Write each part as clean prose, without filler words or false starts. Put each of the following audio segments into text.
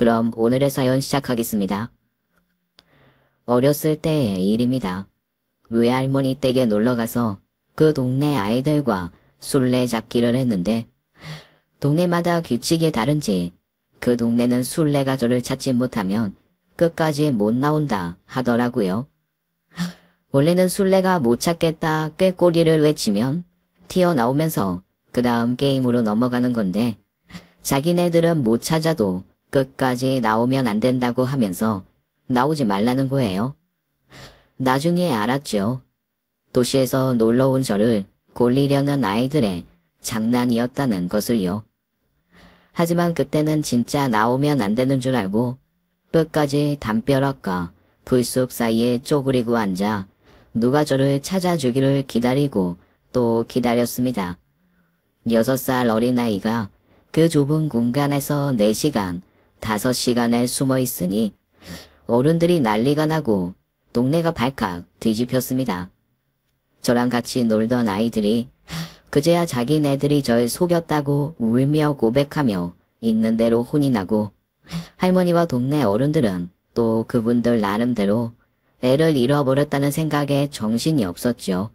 그럼 오늘의 사연 시작하겠습니다. 어렸을 때의 일입니다. 외할머니 댁에 놀러가서 그 동네 아이들과 술래잡기를 했는데 동네마다 규칙이 다른지 그 동네는 술래가 저를 찾지 못하면 끝까지 못 나온다 하더라고요. 원래는 술래가 못 찾겠다 꾀꼬리를 외치면 튀어나오면서 그 다음 게임으로 넘어가는 건데 자기네들은 못 찾아도 끝까지 나오면 안 된다고 하면서 나오지 말라는 거예요. 나중에 알았죠. 도시에서 놀러온 저를 골리려는 아이들의 장난이었다는 것을요. 하지만 그때는 진짜 나오면 안 되는 줄 알고 끝까지 담벼락과 불숲 사이에 쪼그리고 앉아 누가 저를 찾아주기를 기다리고 또 기다렸습니다. 6살 어린아이가 그 좁은 공간에서 4시간, 5시간을 숨어 있으니 어른들이 난리가 나고 동네가 발칵 뒤집혔습니다. 저랑 같이 놀던 아이들이 그제야 자기네들이 절 속였다고 울며 고백하며 있는 대로 혼이 나고 할머니와 동네 어른들은 또 그분들 나름대로 애를 잃어버렸다는 생각에 정신이 없었죠.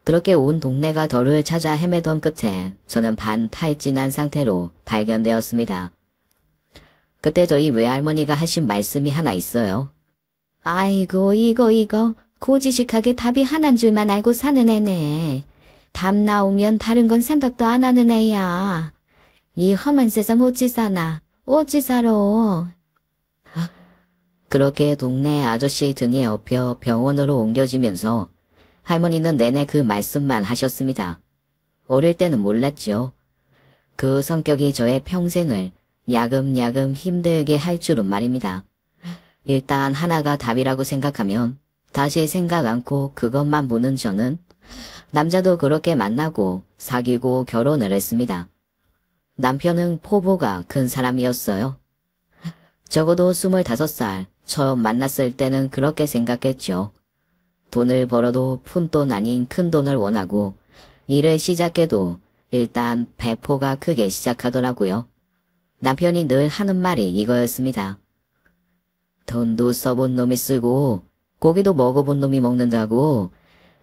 그렇게 온 동네가 저를 찾아 헤매던 끝에 저는 반탈진한 상태로 발견되었습니다. 그때 저희 외할머니가 하신 말씀이 하나 있어요. 아이고 이거 고지식하게 답이 하나인 줄만 알고 사는 애네. 답 나오면 다른 건 생각도 안 하는 애야. 이 험한 세상 어찌 사나 어찌 살아. 그렇게 동네 아저씨 등에 업혀 병원으로 옮겨지면서 할머니는 내내 그 말씀만 하셨습니다. 어릴 때는 몰랐죠. 그 성격이 저의 평생을 야금야금 힘들게 할 줄은 말입니다. 일단 하나가 답이라고 생각하면 다시 생각 않고 그것만 보는 저는 남자도 그렇게 만나고 사귀고 결혼을 했습니다. 남편은 포부가 큰 사람이었어요. 적어도 25살 처음 만났을 때는 그렇게 생각했죠. 돈을 벌어도 푼돈 아닌 큰 돈을 원하고 일을 시작해도 일단 배포가 크게 시작하더라고요. 남편이 늘 하는 말이 이거였습니다. 돈도 써본 놈이 쓰고 고기도 먹어본 놈이 먹는다고.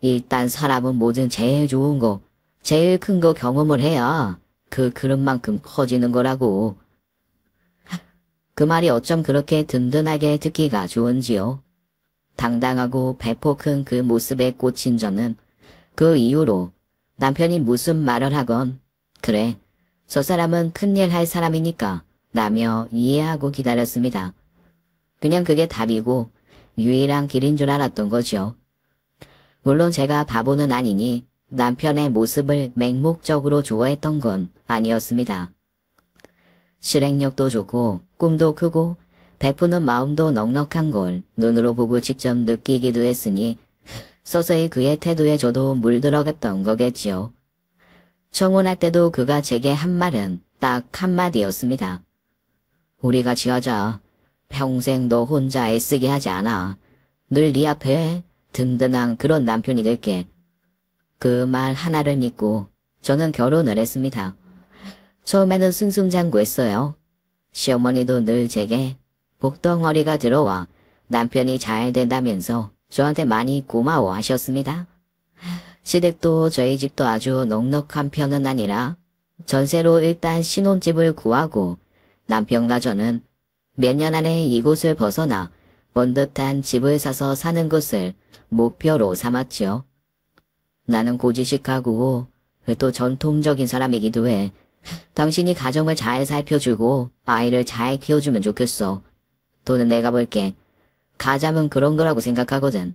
일단 사람은 뭐든 제일 좋은 거, 제일 큰 거 경험을 해야 그 그릇만큼 커지는 거라고. 그 말이 어쩜 그렇게 든든하게 듣기가 좋은지요. 당당하고 배포 큰 그 모습에 꽂힌 저는 그 이후로 남편이 무슨 말을 하건 그래, 저 사람은 큰일 할 사람이니까 라며 이해하고 기다렸습니다. 그냥 그게 답이고 유일한 길인 줄 알았던 거죠. 물론 제가 바보는 아니니 남편의 모습을 맹목적으로 좋아했던 건 아니었습니다. 실행력도 좋고 꿈도 크고 베푸는 마음도 넉넉한 걸 눈으로 보고 직접 느끼기도 했으니 서서히 그의 태도에 저도 물들어갔던 거겠지요. 청혼할 때도 그가 제게 한 말은 딱 한마디였습니다. 우리 같이 하자. 평생 너 혼자 애쓰게 하지 않아. 늘 네 앞에 든든한 그런 남편이 될게. 그 말 하나를 믿고 저는 결혼을 했습니다. 처음에는 승승장구했어요. 시어머니도 늘 제게 복덩어리가 들어와 남편이 잘 된다면서 저한테 많이 고마워하셨습니다. 시댁도 저희 집도 아주 넉넉한 편은 아니라 전세로 일단 신혼집을 구하고 남편과 저는 몇 년 안에 이곳을 벗어나 번듯한 집을 사서 사는 것을 목표로 삼았지요. 나는 고지식하고 또 전통적인 사람이기도 해. 당신이 가정을 잘 살펴주고 아이를 잘 키워주면 좋겠어. 돈은 내가 벌게. 가장은 그런 거라고 생각하거든.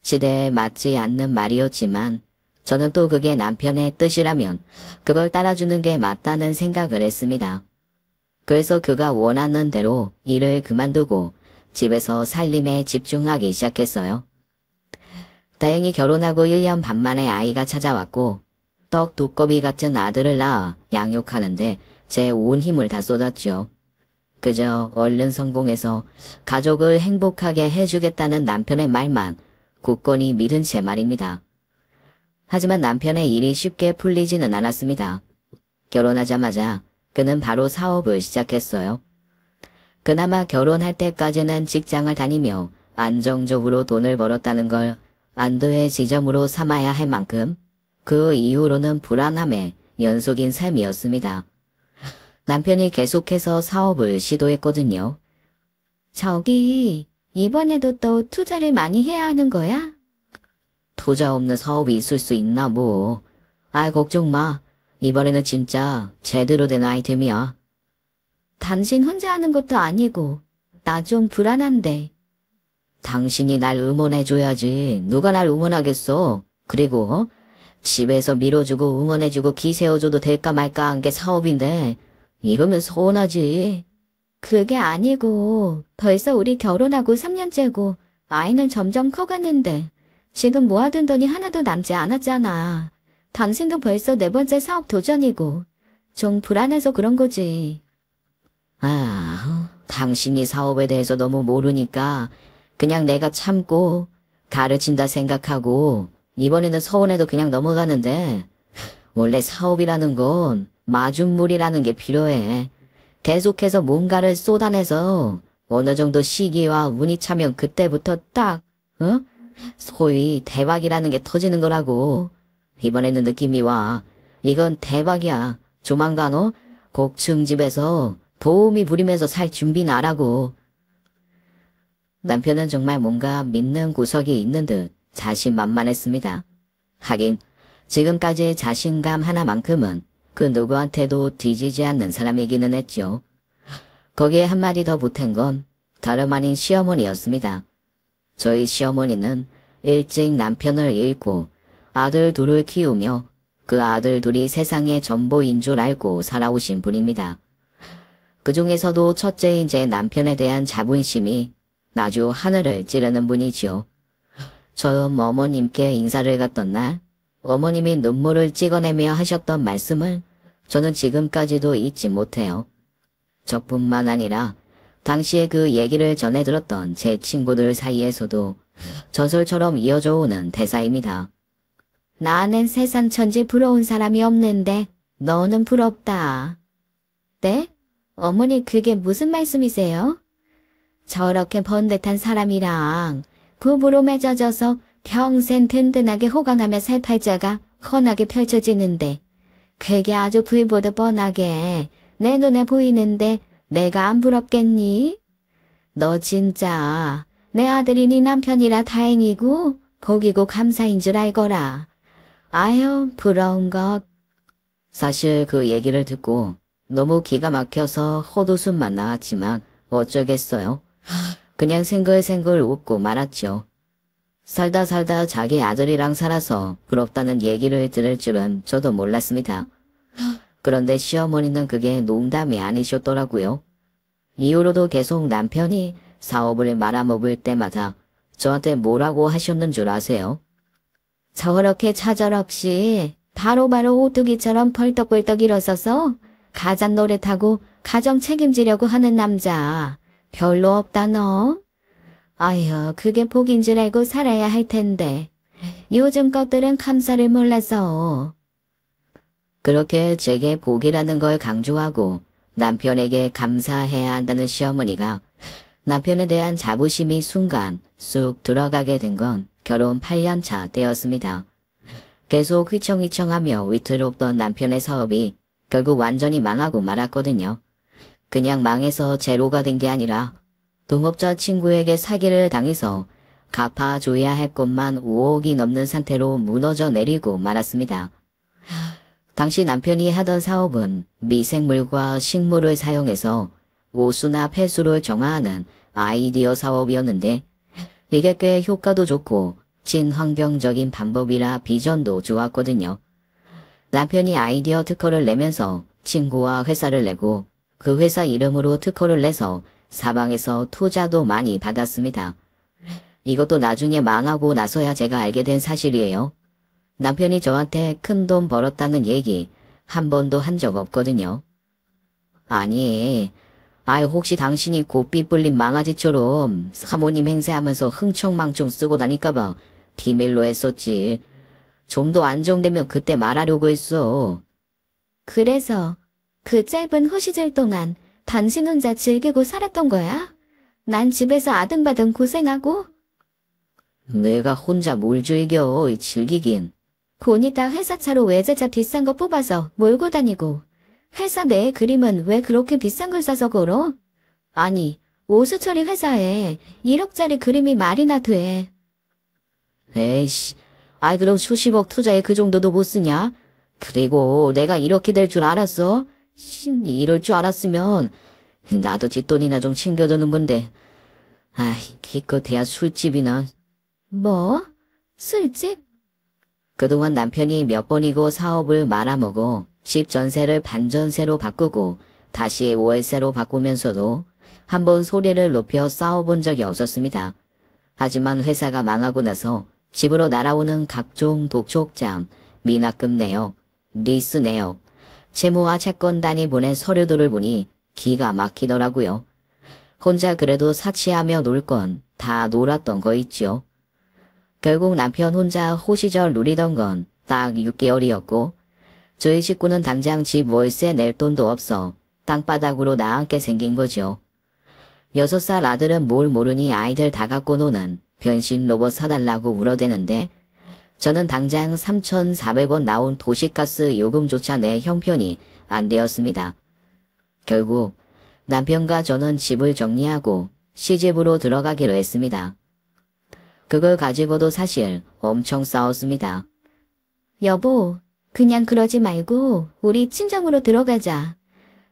시대에 맞지 않는 말이었지만 저는 또 그게 남편의 뜻이라면 그걸 따라주는 게 맞다는 생각을 했습니다. 그래서 그가 원하는 대로 일을 그만두고 집에서 살림에 집중하기 시작했어요. 다행히 결혼하고 1년 반 만에 아이가 찾아왔고 떡 두꺼비 같은 아들을 낳아 양육하는데 제 온 힘을 다 쏟았죠. 그저 얼른 성공해서 가족을 행복하게 해주겠다는 남편의 말만 굳건히 믿은 채 말입니다. 하지만 남편의 일이 쉽게 풀리지는 않았습니다. 결혼하자마자 그는 바로 사업을 시작했어요. 그나마 결혼할 때까지는 직장을 다니며 안정적으로 돈을 벌었다는 걸 안도의 지점으로 삼아야 할 만큼 그 이후로는 불안함의 연속인 삶이었습니다. 남편이 계속해서 사업을 시도했거든요. 저기, 이번에도 또 투자를 많이 해야 하는 거야? 투자 없는 사업이 있을 수 있나 뭐. 걱정 마. 이번에는 진짜 제대로 된 아이템이야. 당신 혼자 하는 것도 아니고 나 좀 불안한데. 당신이 날 응원해줘야지. 누가 날 응원하겠어. 그리고 집에서 밀어주고 응원해주고 기세워줘도 될까 말까 한 게 사업인데 이러면 서운하지. 그게 아니고 벌써 우리 결혼하고 3년째고 아이는 점점 커가는데 지금 모아둔 돈이 하나도 남지 않았잖아. 당신도 벌써 4번째 사업 도전이고 좀 불안해서 그런 거지. 당신이 사업에 대해서 너무 모르니까 그냥 내가 참고 가르친다 생각하고 이번에는 서운해도 그냥 넘어가는데 원래 사업이라는 건 마중물이라는 게 필요해. 계속해서 뭔가를 쏟아내서 어느 정도 시기와 운이 차면 그때부터 딱 소위 대박이라는 게 터지는 거라고. 이번에는 느낌이 와. 이건 대박이야. 조만간 곡층집에서 도우미 부리면서 살 준비나 하라고. 남편은 정말 뭔가 믿는 구석이 있는 듯 자신만만했습니다. 하긴 지금까지의 자신감 하나만큼은 그 누구한테도 뒤지지 않는 사람이기는 했죠. 거기에 한마디 더 보탠 건 다름 아닌 시어머니였습니다. 저희 시어머니는 일찍 남편을 잃고 아들 둘을 키우며 그 아들 둘이 세상의 전부인 줄 알고 살아오신 분입니다. 그 중에서도 첫째인 제 남편에 대한 자부심이 아주 하늘을 찌르는 분이지요. 처음 어머님께 인사를 갔던 날 어머님이 눈물을 찍어내며 하셨던 말씀을 저는 지금까지도 잊지 못해요. 저뿐만 아니라 당시에 그 얘기를 전해 들었던 제 친구들 사이에서도 전설처럼 이어져 오는 대사입니다. 나는 세상 천지 부러운 사람이 없는데 너는 부럽다. 네? 어머니 그게 무슨 말씀이세요? 저렇게 번듯한 사람이랑 부부로 맺어져서 평생 든든하게 호강하며 살 팔자가 훤하게 펼쳐지는데 그게 아주 불보듯 뻔하게 내 눈에 보이는데 내가 안 부럽겠니? 너 진짜 내 아들이 네 남편이라 다행이고 복이고 감사인 줄 알거라. 아유 부러운 것. 사실 그 얘기를 듣고 너무 기가 막혀서 헛웃음만 나왔지만 어쩌겠어요. 그냥 생글생글 웃고 말았죠. 살다 살다 자기 아들이랑 살아서 부럽다는 얘기를 들을 줄은 저도 몰랐습니다. 그런데 시어머니는 그게 농담이 아니셨더라고요. 이후로도 계속 남편이 사업을 말아먹을 때마다 저한테 뭐라고 하셨는 줄 아세요? 저렇게 차절없이 바로바로 오뚜기처럼 벌떡벌떡 일어서서 가장 노릇하고 가정 책임지려고 하는 남자 별로 없다 너. 아휴 그게 복인 줄 알고 살아야 할 텐데 요즘 것들은 감사를 몰라서. 그렇게 제게 복이라는 걸 강조하고 남편에게 감사해야 한다는 시어머니가 남편에 대한 자부심이 순간 쑥 들어가게 된 건 결혼 8년차 때였습니다. 계속 휘청휘청하며 위태롭던 남편의 사업이 결국 완전히 망하고 말았거든요. 그냥 망해서 제로가 된 게 아니라 동업자 친구에게 사기를 당해서 갚아줘야 할 것만 5억이 넘는 상태로 무너져 내리고 말았습니다. 당시 남편이 하던 사업은 미생물과 식물을 사용해서 오수나 폐수를 정화하는 아이디어 사업이었는데 이게 꽤 효과도 좋고 친환경적인 방법이라 비전도 좋았거든요. 남편이 아이디어 특허를 내면서 친구와 회사를 내고 그 회사 이름으로 특허를 내서 사방에서 투자도 많이 받았습니다. 이것도 나중에 망하고 나서야 제가 알게 된 사실이에요. 남편이 저한테 큰 돈 벌었다는 얘기 한 번도 한 적 없거든요. 아니, 혹시 당신이 고삐 불린 망아지처럼 사모님 행세하면서 흥청망청 쓰고 다닐까봐 비밀로 했었지. 좀 더 안정되면 그때 말하려고 했어. 그래서 그 짧은 허시절 동안 당신 혼자 즐기고 살았던 거야? 난 집에서 아등바등 고생하고 내가 혼자 뭘 즐기긴. 고니다 회사차로 외제차 비싼 거 뽑아서 몰고 다니고 회사 내 그림은 왜 그렇게 비싼 걸 사서 걸어? 아니, 오수철이 회사에 1억짜리 그림이 말이나 돼. 에이씨, 아이 그럼 수십억 투자에 그 정도도 못 쓰냐? 그리고 내가 이렇게 될 줄 알았어? 이럴 줄 알았으면 나도 뒷돈이나 좀 챙겨두는 건데. 아이, 기껏해야 술집이나. 뭐? 술집? 그동안 남편이 몇 번이고 사업을 말아먹어 집 전세를 반전세로 바꾸고 다시 월세로 바꾸면서도 한번 소리를 높여 싸워본 적이 없었습니다. 하지만 회사가 망하고 나서 집으로 날아오는 각종 독촉장, 미납금 내역, 리스 내역, 채무와 채권단이 보낸 서류들을 보니 기가 막히더라고요. 혼자 그래도 사치하며 놀 건 다 놀았던 거 있죠. 결국 남편 혼자 호시절 누리던 건 딱 6개월이었고 저희 식구는 당장 집 월세 낼 돈도 없어 땅바닥으로 나앉게 생긴 거죠. 6살 아들은 뭘 모르니 아이들 다 갖고 노는 변신 로봇 사달라고 울어대는데 저는 당장 3,400원 나온 도시가스 요금조차 낼 형편이 안 되었습니다. 결국 남편과 저는 집을 정리하고 시집으로 들어가기로 했습니다. 그걸 가지고도 사실 엄청 싸웠습니다. 여보, 그냥 그러지 말고 우리 친정으로 들어가자.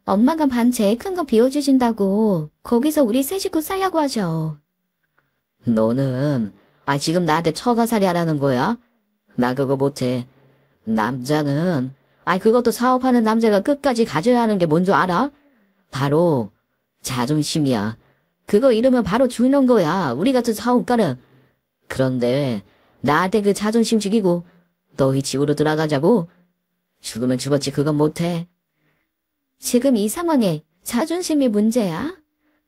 엄마가 반 제일 큰 거 비워주신다고 거기서 우리 세 식구 살려고 하죠. 너는 지금 나한테 처가살이 하라는 거야? 나 그거 못해. 남자는 그것도 사업하는 남자가 끝까지 가져야 하는 게 뭔 줄 알아? 바로 자존심이야. 그거 잃으면 바로 죽는 거야. 우리 같은 사업가는. 그런데 나한테 그 자존심 죽이고 너희 집으로 들어가자고? 죽으면 죽었지 그건 못해. 지금 이 상황에 자존심이 문제야?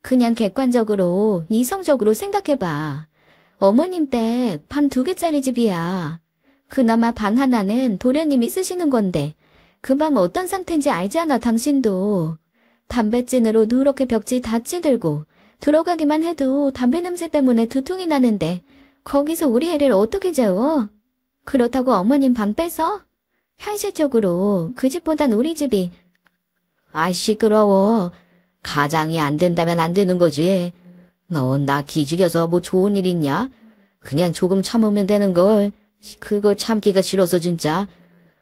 그냥 객관적으로 이성적으로 생각해봐. 어머님 댁 방 2개짜리 집이야. 그나마 방 하나는 도련님이 쓰시는 건데 그 방 어떤 상태인지 알잖아 당신도. 담배찐으로 누렇게 벽지 다 찌들고 들어가기만 해도 담배 냄새 때문에 두통이 나는데 거기서 우리 애를 어떻게 재워? 그렇다고 어머님 방 뺏어? 현실적으로 그 집보단 우리 집이. 시끄러워. 가장이 안 된다면 안 되는 거지. 넌 나 기죽여서 뭐 좋은 일 있냐? 그냥 조금 참으면 되는 걸. 그거 참기가 싫어서 진짜.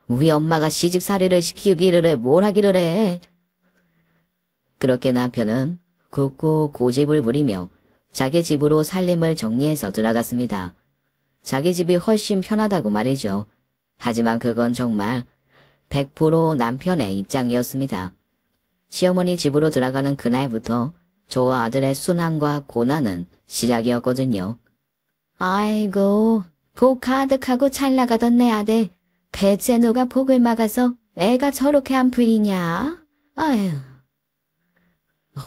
우리 엄마가 시집살이를 시키기를 해 뭘 하기를 해. 그렇게 남편은 굳고 고집을 부리며 자기 집으로 살림을 정리해서 들어갔습니다. 자기 집이 훨씬 편하다고 말이죠. 하지만 그건 정말 100% 남편의 입장이었습니다. 시어머니 집으로 들어가는 그날부터 저와 아들의 순환과 고난은 시작이었거든요. 아이고, 복 가득하고 잘 나가던 내 아들. 대체 누가 복을 막아서 애가 저렇게 안 풀리냐? 아휴.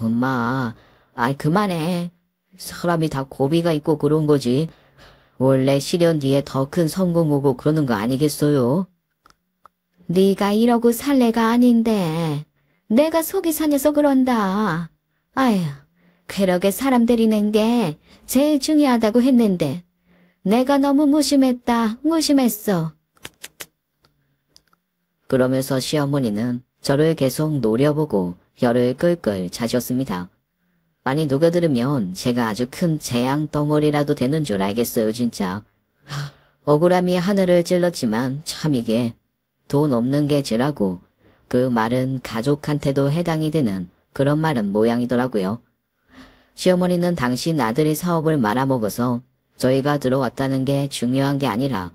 엄마, 그만해. 사람이 다 고비가 있고 그런 거지. 원래 실현 뒤에 더 큰 성공 오고 그러는 거 아니겠어요? 네가 이러고 살 애가 아닌데 내가 속이 상해서 그런다. 아휴, 그러게 사람 들이는 게 제일 중요하다고 했는데 내가 너무 무심했어. 그러면서 시어머니는 저를 계속 노려보고 혀를 끌끌 차셨습니다. 아니 누가 들으면 제가 아주 큰 재앙 덩어리라도 되는 줄 알겠어요 진짜. 억울함이 하늘을 찔렀지만 참 이게 돈 없는 게 죄라고 그 말은 가족한테도 해당이 되는 그런 말은 모양이더라고요. 시어머니는 당신 아들이 사업을 말아먹어서 저희가 들어왔다는 게 중요한 게 아니라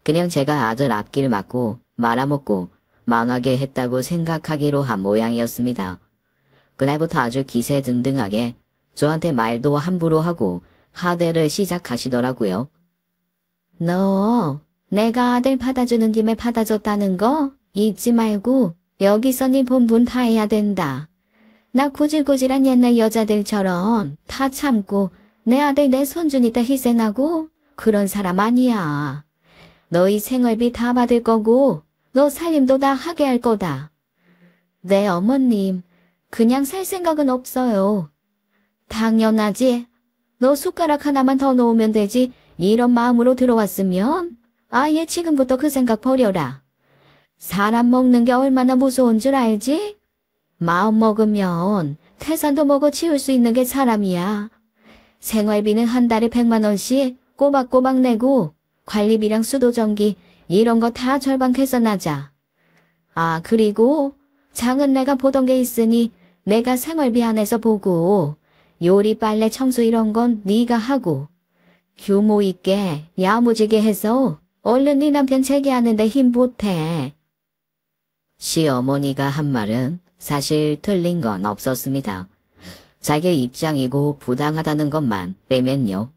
그냥 제가 아들 앞길 막고 말아먹고 망하게 했다고 생각하기로 한 모양이었습니다. 그날부터 아주 기세등등하게 저한테 말도 함부로 하고 하대를 시작하시더라고요. 너 내가 아들 받아주는 김에 받아줬다는 거 잊지 말고 여기서 네 본분 다 해야 된다. 나 고질고질한 옛날 여자들처럼 다 참고 내 아들 내 손주니까 희생하고 그런 사람 아니야. 너희 생활비 다 받을 거고 너 살림도 다 하게 할 거다. 네, 어머님. 그냥 살 생각은 없어요. 당연하지. 너 숟가락 하나만 더 놓으면 되지. 이런 마음으로 들어왔으면 아예 지금부터 그 생각 버려라. 사람 먹는 게 얼마나 무서운 줄 알지? 마음 먹으면 태산도 먹어 치울 수 있는 게 사람이야. 생활비는 한 달에 100만 원씩 꼬박꼬박 내고 관리비랑 수도 전기 이런 거 다 절반 계산하자. 아, 그리고 장은 내가 보던 게 있으니 내가 생활비 안에서 보고 요리, 빨래, 청소 이런 건 네가 하고 규모 있게 야무지게 해서 얼른 네 남편 재개하는데 힘 보태. 시어머니가 한 말은 사실 틀린 건 없었습니다. 자기 입장이고 부당하다는 것만 빼면요.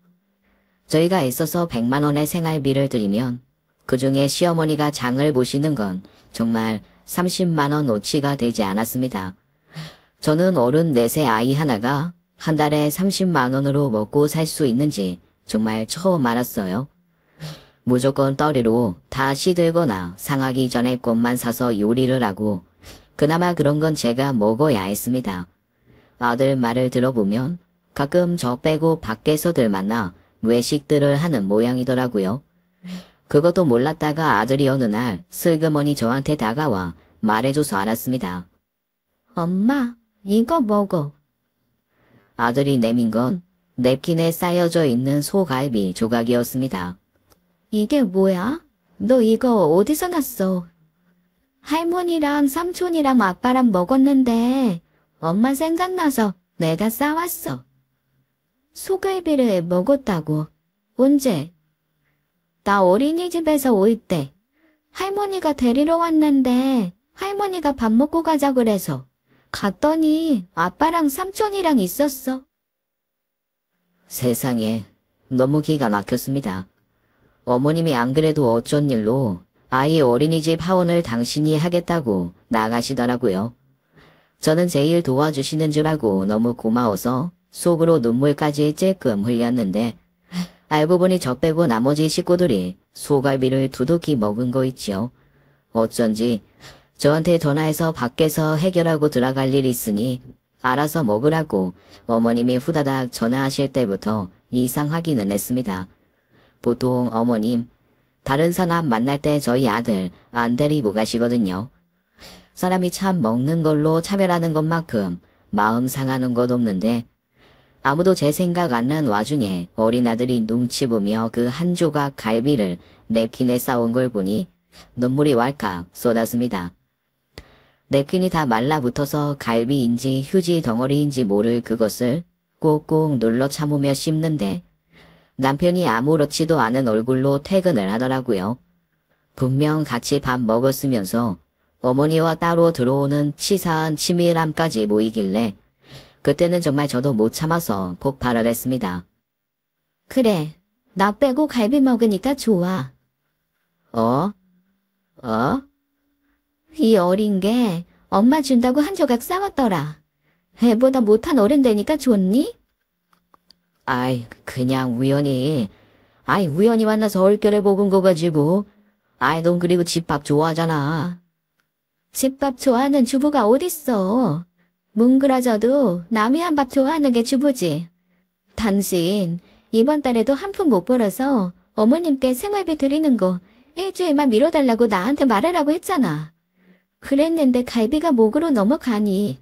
저희가 애써서 100만 원의 생활비를 드리면 그중에 시어머니가 장을 보시는 건 정말 30만 원 오치가 되지 않았습니다. 저는 어른 넷의 아이 하나가 한 달에 30만 원으로 먹고 살 수 있는지 정말 처음 알았어요. 무조건 떠리로 다 시들거나 상하기 전에 꽃만 사서 요리를 하고 그나마 그런 건 제가 먹어야 했습니다. 아들 말을 들어보면 가끔 저 빼고 밖에서들 만나 외식들을 하는 모양이더라고요. 그것도 몰랐다가 아들이 어느 날 슬그머니 저한테 다가와 말해줘서 알았습니다. 엄마, 이거 먹어. 아들이 내민 건 냅킨에 쌓여져 있는 소갈비 조각이었습니다. 이게 뭐야? 너 이거 어디서 났어? 할머니랑 삼촌이랑 아빠랑 먹었는데 엄마 생각나서 내가 싸왔어. 소갈비를 먹었다고? 언제? 나 어린이집에서 올 때 할머니가 데리러 왔는데 할머니가 밥 먹고 가자 그래서 갔더니 아빠랑 삼촌이랑 있었어. 세상에 너무 기가 막혔습니다. 어머님이 안 그래도 어쩐 일로 아이 어린이집 하원을 당신이 하겠다고 나가시더라고요. 저는 제 일 도와주시는 줄 알고 너무 고마워서 속으로 눈물까지 찔끔 흘렸는데 알고 보니 저 빼고 나머지 식구들이 소갈비를 두둑이 먹은 거 있지요. 어쩐지 저한테 전화해서 밖에서 해결하고 들어갈 일 있으니 알아서 먹으라고 어머님이 후다닥 전화하실 때부터 이상하기는 했습니다. 보통 어머님 다른 사람 만날 때 저희 아들 안 데리고 가시거든요. 사람이 참 먹는 걸로 차별하는 것만큼 마음 상하는 것 없는데 아무도 제 생각 안 난 와중에 어린아들이 눈치 보며 그 한 조각 갈비를 냅킨에 싸온 걸 보니 눈물이 왈칵 쏟았습니다. 냅킨이 다 말라붙어서 갈비인지 휴지 덩어리인지 모를 그것을 꼭꼭 눌러 참으며 씹는데 남편이 아무렇지도 않은 얼굴로 퇴근을 하더라고요. 분명 같이 밥 먹었으면서 어머니와 따로 들어오는 치사한 치밀함까지 보이길래 그때는 정말 저도 못 참아서 폭발을 했습니다. 그래, 나 빼고 갈비 먹으니까 좋아. 어? 이 어린 게 엄마 준다고 한 조각 싸왔더라. 애보다 못한 어른 되니까 좋니? 아이, 그냥 우연히. 우연히 만나서 얼결에 먹은 거 가지고. 넌 그리고 집밥 좋아하잖아. 집밥 좋아하는 주부가 어딨어. 뭉그러져도 남이 한 밥 좋아하는 게 주부지. 당신 이번 달에도 한 푼 못 벌어서 어머님께 생활비 드리는 거 일주일만 미뤄달라고 나한테 말하라고 했잖아. 그랬는데 갈비가 목으로 넘어가니.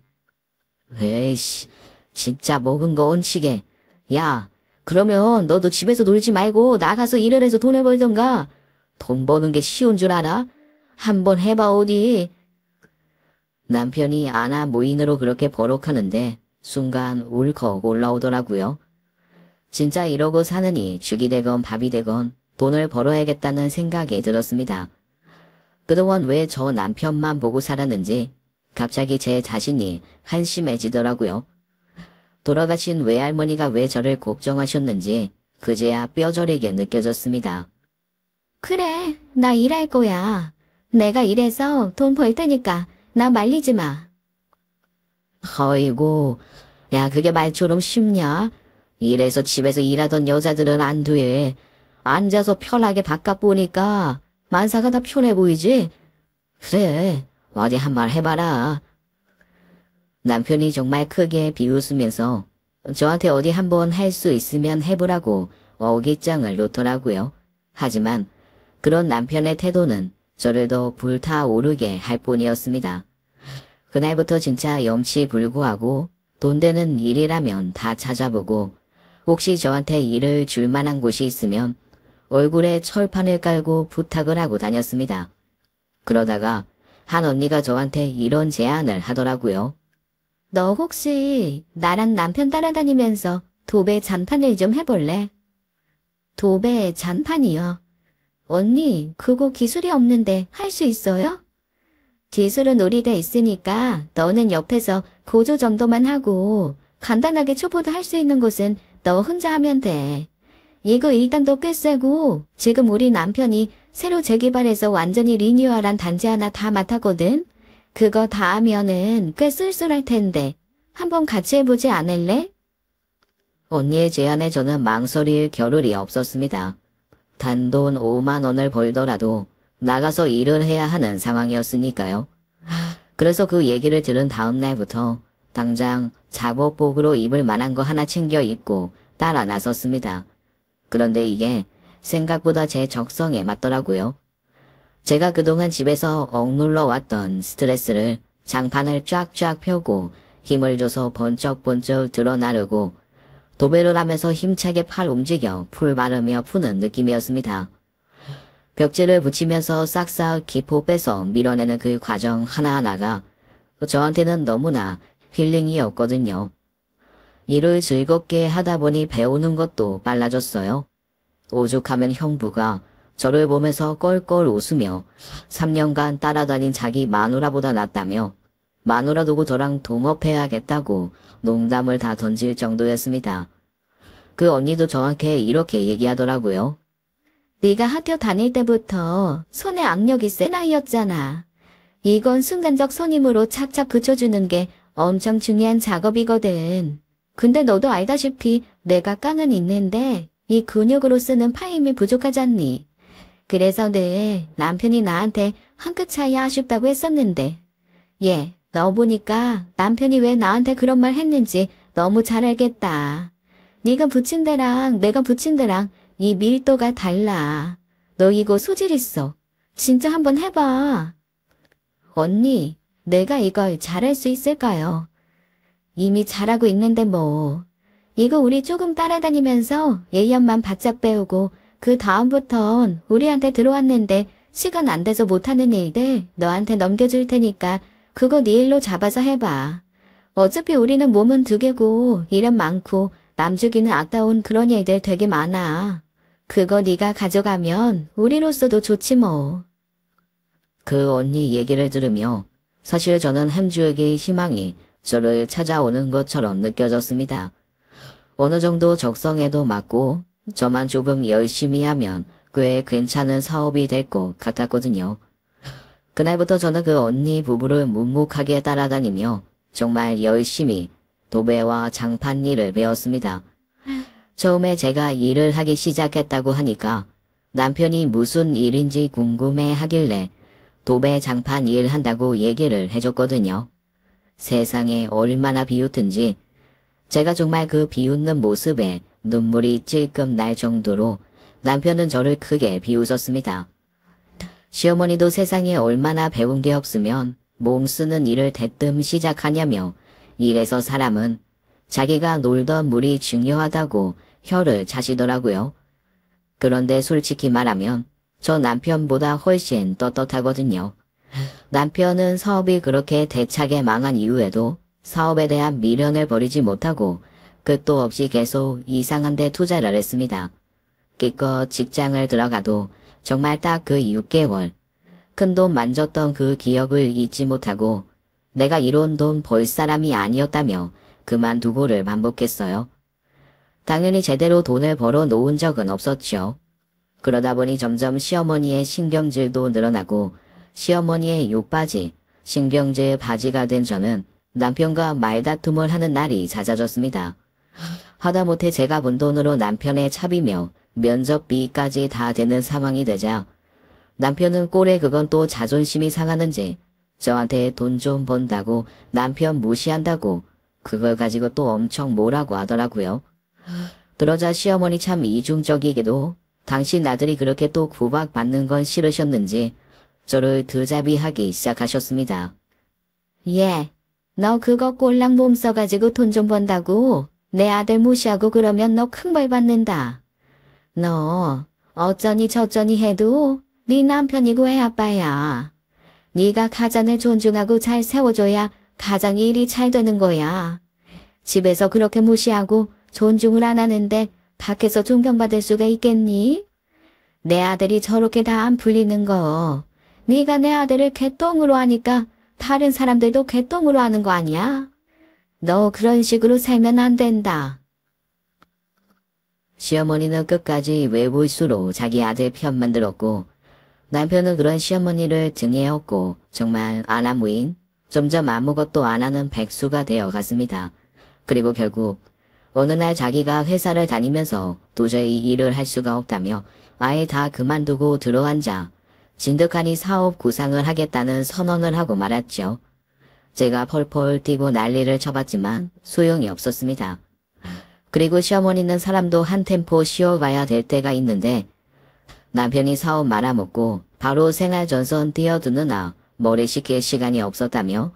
에이씨, 진짜 먹은 거 얹히게. 야, 그러면 너도 집에서 놀지 말고 나가서 일을 해서 돈을 벌던가. 돈 버는 게 쉬운 줄 알아? 한번 해봐 어디. 남편이 아나 무인으로 그렇게 버럭하는데 순간 울컥 올라오더라고요. 진짜 이러고 사느니 죽이 되건 밥이 되건 돈을 벌어야겠다는 생각이 들었습니다. 그동안 왜 저 남편만 보고 살았는지 갑자기 제 자신이 한심해지더라고요. 돌아가신 외할머니가 왜 저를 걱정하셨는지 그제야 뼈저리게 느껴졌습니다. 그래, 나 일할 거야. 내가 일해서 돈 벌 테니까 나 말리지 마. 어이구, 야 그게 말처럼 쉽냐? 이래서 집에서 일하던 여자들은 안 돼. 앉아서 편하게 바깥 보니까 만사가 다 편해 보이지? 그래, 어디 한 말 해봐라. 남편이 정말 크게 비웃으면서 저한테 어디 한번 할 수 있으면 해보라고 어깃장을 놓더라고요. 하지만 그런 남편의 태도는 저를 더 불타오르게 할 뿐이었습니다. 그날부터 진짜 염치불구하고 돈 되는 일이라면 다 찾아보고 혹시 저한테 일을 줄 만한 곳이 있으면 얼굴에 철판을 깔고 부탁을 하고 다녔습니다. 그러다가 한 언니가 저한테 이런 제안을 하더라고요. 너 혹시 나랑 남편 따라다니면서 도배 잔판을 좀 해볼래? 도배 잔판이요. 언니, 그거 기술이 없는데 할 수 있어요? 기술은 우리가 있으니까 너는 옆에서 고조 정도만 하고 간단하게 초보도 할 수 있는 곳은 너 혼자 하면 돼. 이거 일당도 꽤 세고 지금 우리 남편이 새로 재개발해서 완전히 리뉴얼한 단지 하나 다 맡았거든. 그거 다 하면은 꽤 쓸쓸할 텐데 한번 같이 해보지 않을래? 언니의 제안에 저는 망설일 겨를이 없었습니다. 단돈 5만 원을 벌더라도 나가서 일을 해야 하는 상황이었으니까요. 그래서 그 얘기를 들은 다음 날부터 당장 작업복으로 입을 만한 거 하나 챙겨 입고 따라 나섰습니다. 그런데 이게 생각보다 제 적성에 맞더라고요. 제가 그동안 집에서 억눌러 왔던 스트레스를 장판을 쫙쫙 펴고 힘을 줘서 번쩍번쩍 드러나르고 도배를 하면서 힘차게 팔 움직여 풀 바르며 푸는 느낌이었습니다. 벽지를 붙이면서 싹싹 기포 빼서 밀어내는 그 과정 하나하나가 저한테는 너무나 힐링이었거든요. 일을 즐겁게 하다 보니 배우는 것도 빨라졌어요. 오죽하면 형부가 저를 보면서 껄껄 웃으며 3년간 따라다닌 자기 마누라보다 낫다며 마누라 두고 저랑 동업해야겠다고 농담을 다 던질 정도였습니다. 그 언니도 저한테 이렇게 얘기하더라고요. 네가 학교 다닐 때부터 손에 악력이 센 아이였잖아. 이건 순간적 손님으로 착착 붙여주는 게 엄청 중요한 작업이거든. 근데 너도 알다시피 내가 깡은 있는데 이 근육으로 쓰는 파힘이 부족하잖니. 그래서 내 남편이 나한테 한 끗 차이 아쉽다고 했었는데 너 보니까 남편이 왜 나한테 그런 말 했는지 너무 잘 알겠다. 네가 붙인 데랑 내가 붙인 데랑 이 밀도가 달라. 너 이거 소질 있어. 진짜 한번 해봐. 언니, 내가 이걸 잘할 수 있을까요? 이미 잘하고 있는데 뭐. 이거 우리 조금 따라다니면서 예연만 바짝 배우고 그 다음부턴 우리한테 들어왔는데 시간 안 돼서 못하는 일들 너한테 넘겨줄 테니까 그거 네 일로 잡아서 해봐. 어차피 우리는 몸은 두 개고 일은 많고 남주기는 아까운 그런 일들 되게 많아. 그거 네가 가져가면 우리로서도 좋지 뭐. 그 언니 얘기를 들으며 사실 저는 햄주에게 희망이 저를 찾아오는 것처럼 느껴졌습니다. 어느 정도 적성에도 맞고 저만 조금 열심히 하면 꽤 괜찮은 사업이 될 것 같았거든요. 그날부터 저는 그 언니 부부를 묵묵하게 따라다니며 정말 열심히 도배와 장판 일을 배웠습니다. 처음에 제가 일을 하기 시작했다고 하니까 남편이 무슨 일인지 궁금해 하길래 도배 장판 일 한다고 얘기를 해줬거든요. 세상에 얼마나 비웃든지 제가 정말 그 비웃는 모습에 눈물이 찔끔 날 정도로 남편은 저를 크게 비웃었습니다. 시어머니도 세상에 얼마나 배운 게 없으면 몸 쓰는 일을 대뜸 시작하냐며 이래서 사람은 자기가 놀던 물이 중요하다고 혀를 차시더라고요. 그런데 솔직히 말하면 저 남편보다 훨씬 떳떳하거든요. 남편은 사업이 그렇게 대차게 망한 이후에도 사업에 대한 미련을 버리지 못하고 끝도 없이 계속 이상한 데 투자를 했습니다. 기껏 직장을 들어가도 정말 딱 그 6개월 큰돈 만졌던 그 기억을 잊지 못하고 내가 이런 돈 벌 사람이 아니었다며 그만두고를 반복했어요. 당연히 제대로 돈을 벌어 놓은 적은 없었죠. 그러다 보니 점점 시어머니의 신경질도 늘어나고 시어머니의 욕바지, 신경질 바지가 된 저는 남편과 말다툼을 하는 날이 잦아졌습니다. 하다못해 제가 번 돈으로 남편의 차비며 면접비까지 다 되는 상황이 되자 남편은 꼴에 그건 또 자존심이 상하는지 저한테 돈 좀 번다고 남편 무시한다고 그걸 가지고 또 엄청 뭐라고 하더라고요. 그러자 시어머니 참 이중적이게도 당신 아들이 그렇게 또 구박받는 건 싫으셨는지 저를 드자비하기 시작하셨습니다. 얘, 너 그거 꼴랑 몸 써가지고 돈 좀 번다고 내 아들 무시하고 그러면 너 큰 벌 받는다. 너 어쩌니 저쩌니 해도 네 남편이고 애 아빠야. 네가 가장을 존중하고 잘 세워줘야 가장이 일이 잘 되는 거야. 집에서 그렇게 무시하고 존중을 안 하는데 밖에서 존경받을 수가 있겠니? 내 아들이 저렇게 다 안 풀리는 거. 네가 내 아들을 개똥으로 하니까 다른 사람들도 개똥으로 하는 거 아니야? 너 그런 식으로 살면 안 된다. 시어머니는 끝까지 외볼수록 자기 아들 편만 들었고 남편은 그런 시어머니를 등에 업고 정말 아나무인, 점점 아무것도 안 하는 백수가 되어 갔습니다. 그리고 결국 어느 날 자기가 회사를 다니면서 도저히 일을 할 수가 없다며 아예 다 그만두고 들어앉아 진득하니 사업 구상을 하겠다는 선언을 하고 말았죠. 제가 펄펄 뛰고 난리를 쳐봤지만 소용이 없었습니다. 그리고 시어머니는 사람도 한 템포 쉬어가야 될 때가 있는데 남편이 사업 말아먹고 바로 생활전선 뛰어드느나 머리 식힐 시간이 없었다며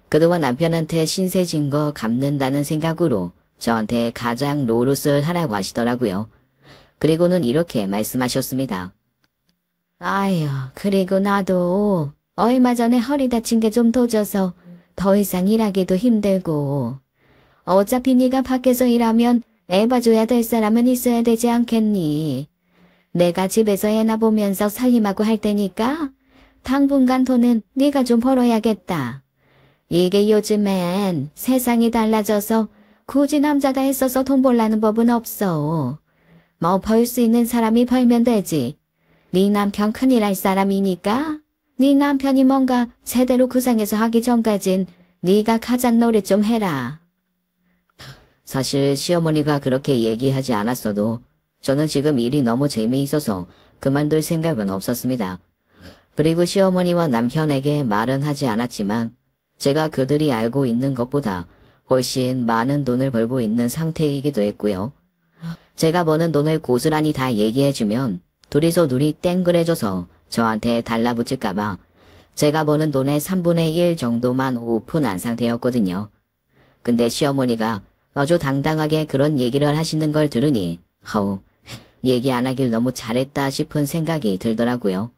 그동안 남편한테 신세진 거 갚는다는 생각으로 저한테 가장 노릇을 하라고 하시더라고요. 그리고는 이렇게 말씀하셨습니다. 아휴, 그리고 나도 얼마 전에 허리 다친 게 좀 도져서 더 이상 일하기도 힘들고 어차피 네가 밖에서 일하면 애 봐줘야 될 사람은 있어야 되지 않겠니? 내가 집에서 애나 보면서 살림하고 할 테니까 당분간 돈은 네가 좀 벌어야겠다. 이게 요즘엔 세상이 달라져서 굳이 남자가 애써서 돈 벌라는 법은 없어. 뭐 벌 수 있는 사람이 벌면 되지. 네 남편 큰일 할 사람이니까 네 남편이 뭔가 제대로 구상해서 하기 전까진 네가 가장 노력 좀 해라. 사실 시어머니가 그렇게 얘기하지 않았어도 저는 지금 일이 너무 재미있어서 그만둘 생각은 없었습니다. 그리고 시어머니와 남편에게 말은 하지 않았지만 제가 그들이 알고 있는 것보다 훨씬 많은 돈을 벌고 있는 상태이기도 했고요. 제가 버는 돈을 고스란히 다 얘기해주면 둘이서 눈이 땡그레져서 저한테 달라붙을까봐 제가 버는 돈의 3분의 1 정도만 오픈한 상태였거든요. 근데 시어머니가 아주 당당하게 그런 얘기를 하시는 걸 들으니 얘기 안 하길 너무 잘했다 싶은 생각이 들더라고요.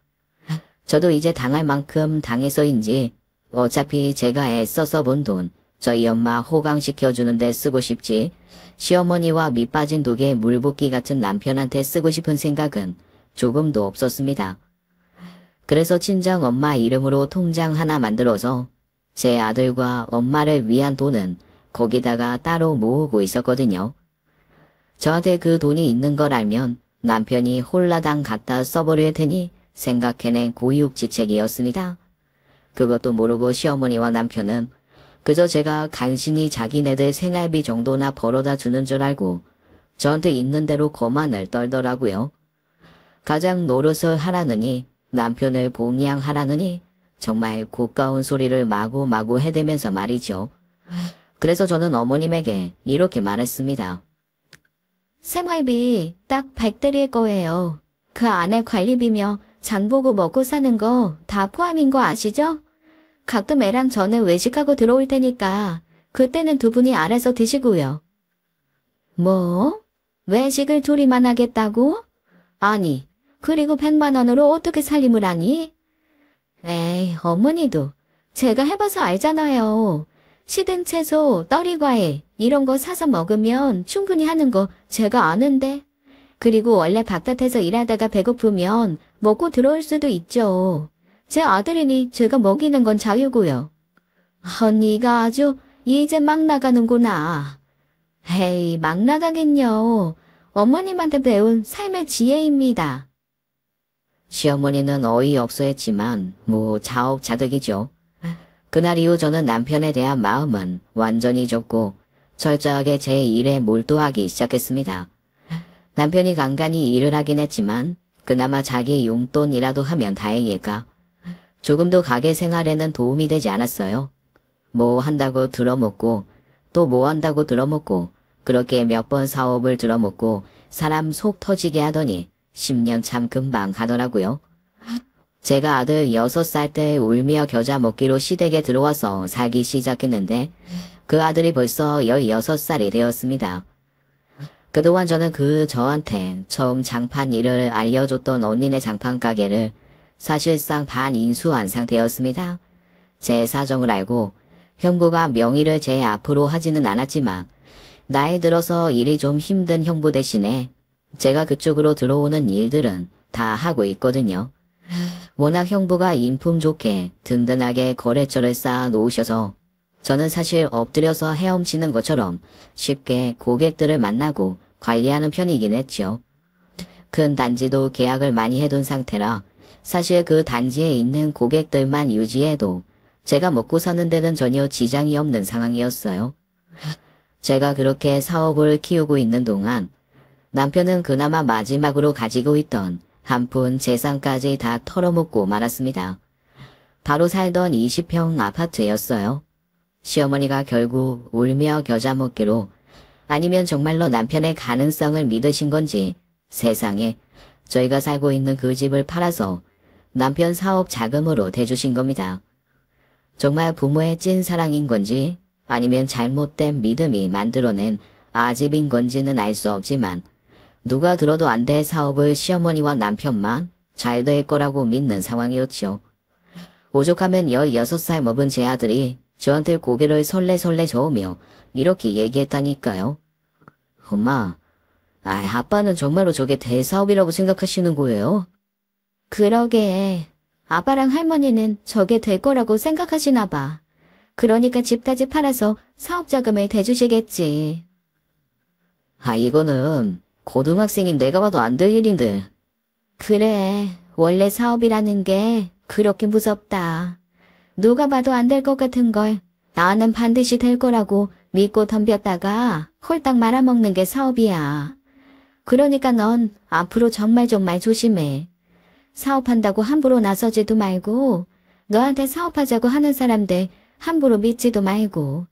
저도 이제 당할 만큼 당해서인지 어차피 제가 애써서 번 돈 저희 엄마 호강시켜주는데 쓰고 싶지 시어머니와 밑빠진 독에 물 붓기 같은 남편한테 쓰고 싶은 생각은 조금도 없었습니다. 그래서 친정 엄마 이름으로 통장 하나 만들어서 제 아들과 엄마를 위한 돈은 거기다가 따로 모으고 있었거든요. 저한테 그 돈이 있는 걸 알면 남편이 홀라당 갖다 써버릴 테니 생각해낸 고육지책이었습니다. 그것도 모르고 시어머니와 남편은 그저 제가 간신히 자기네들 생활비 정도나 벌어다 주는 줄 알고 저한테 있는 대로 거만을 떨더라고요. 가장 노릇을 하라느니 남편을 봉양하라느니 정말 고가운 소리를 마구마구 해대면서 말이죠. 그래서 저는 어머님에게 이렇게 말했습니다. 생활비 딱 100대일 거예요. 그 안에 관리비며 장보고 먹고 사는 거 다 포함인 거 아시죠? 가끔 애랑 저는 외식하고 들어올 테니까 그때는 두 분이 알아서 드시고요. 뭐? 외식을 둘이만 하겠다고? 아니, 그리고 100만 원으로 어떻게 살림을 하니? 에이, 어머니도 제가 해봐서 알잖아요. 시든 채소, 떨이 과일 이런 거 사서 먹으면 충분히 하는 거 제가 아는데. 그리고 원래 바깥에서 일하다가 배고프면 먹고 들어올 수도 있죠. 제 아들이니 제가 먹이는 건 자유고요. 언니가 아주 이제 막 나가는구나. 에이, 막 나가긴요. 어머님한테 배운 삶의 지혜입니다. 시어머니는 어이없어 했지만 자업자득이죠. 그날 이후 저는 남편에 대한 마음은 완전히 접고 철저하게 제 일에 몰두하기 시작했습니다. 남편이 간간히 일을 하긴 했지만 그나마 자기 용돈이라도 하면 다행일까. 조금도 가게 생활에는 도움이 되지 않았어요. 뭐 한다고 들어먹고 또 뭐 한다고 들어먹고 그렇게 몇 번 사업을 들어먹고 사람 속 터지게 하더니 10년 참 금방 가더라고요. 제가 아들 6살 때 울며 겨자 먹기로 시댁에 들어와서 살기 시작했는데 그 아들이 벌써 16살이 되었습니다. 그동안 저는 저한테 처음 장판 일을 알려줬던 언니네 장판 가게를 사실상 반인수한 상태였습니다. 제 사정을 알고 형부가 명의를 제 앞으로 하지는 않았지만 나이 들어서 일이 좀 힘든 형부 대신에 제가 그쪽으로 들어오는 일들은 다 하고 있거든요. 워낙 형부가 인품 좋게 든든하게 거래처를 쌓아 놓으셔서 저는 사실 엎드려서 헤엄치는 것처럼 쉽게 고객들을 만나고 관리하는 편이긴 했죠. 큰 단지도 계약을 많이 해둔 상태라 사실 그 단지에 있는 고객들만 유지해도 제가 먹고 사는 데는 전혀 지장이 없는 상황이었어요. 제가 그렇게 사업을 키우고 있는 동안 남편은 그나마 마지막으로 가지고 있던 한 푼 재산까지 다 털어먹고 말았습니다. 바로 살던 20평 아파트였어요. 시어머니가 결국 울며 겨자 먹기로 아니면 정말로 남편의 가능성을 믿으신 건지 세상에 저희가 살고 있는 그 집을 팔아서 남편 사업 자금으로 대주신 겁니다. 정말 부모의 찐 사랑인 건지 아니면 잘못된 믿음이 만들어낸 아집인 건지는 알 수 없지만 누가 들어도 안 될 사업을 시어머니와 남편만 잘 될 거라고 믿는 상황이었죠. 오죽하면 16살 먹은 제 아들이 저한테 고개를 설레설레 저으며 이렇게 얘기했다니까요. 엄마, 아빠는 정말로 저게 대사업이라고 생각하시는 거예요? 그러게. 아빠랑 할머니는 저게 될 거라고 생각하시나 봐. 그러니까 집까지 팔아서 사업 자금을 대주시겠지. 이거는 고등학생인 내가 봐도 안 될 일인데. 그래. 원래 사업이라는 게 그렇게 무섭다. 누가 봐도 안 될 것 같은 걸 나는 반드시 될 거라고 믿고 덤볐다가 홀딱 말아먹는 게 사업이야. 그러니까 넌 앞으로 정말 조심해. 사업한다고 함부로 나서지도 말고 너한테 사업하자고 하는 사람들 함부로 믿지도 말고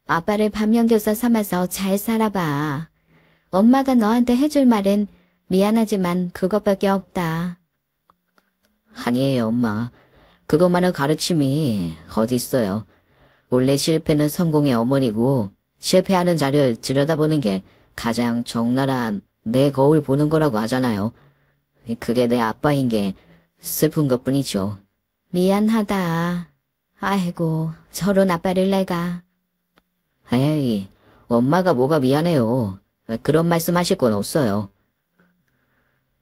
아빠를 반면교사 삼아서 잘 살아봐. 엄마가 너한테 해줄 말은 미안하지만 그것밖에 없다. 아니에요, 엄마. 그것만은 가르침이 어딨어요. 원래 실패는 성공의 어머니고 실패하는 자를 들여다보는 게 가장 적나라한 내 거울 보는 거라고 하잖아요. 그게 내 아빠인 게 슬픈 것뿐이죠. 미안하다. 아이고, 저런 아빠를 내가. 에이, 엄마가 뭐가 미안해요. 그런 말씀 하실 건 없어요.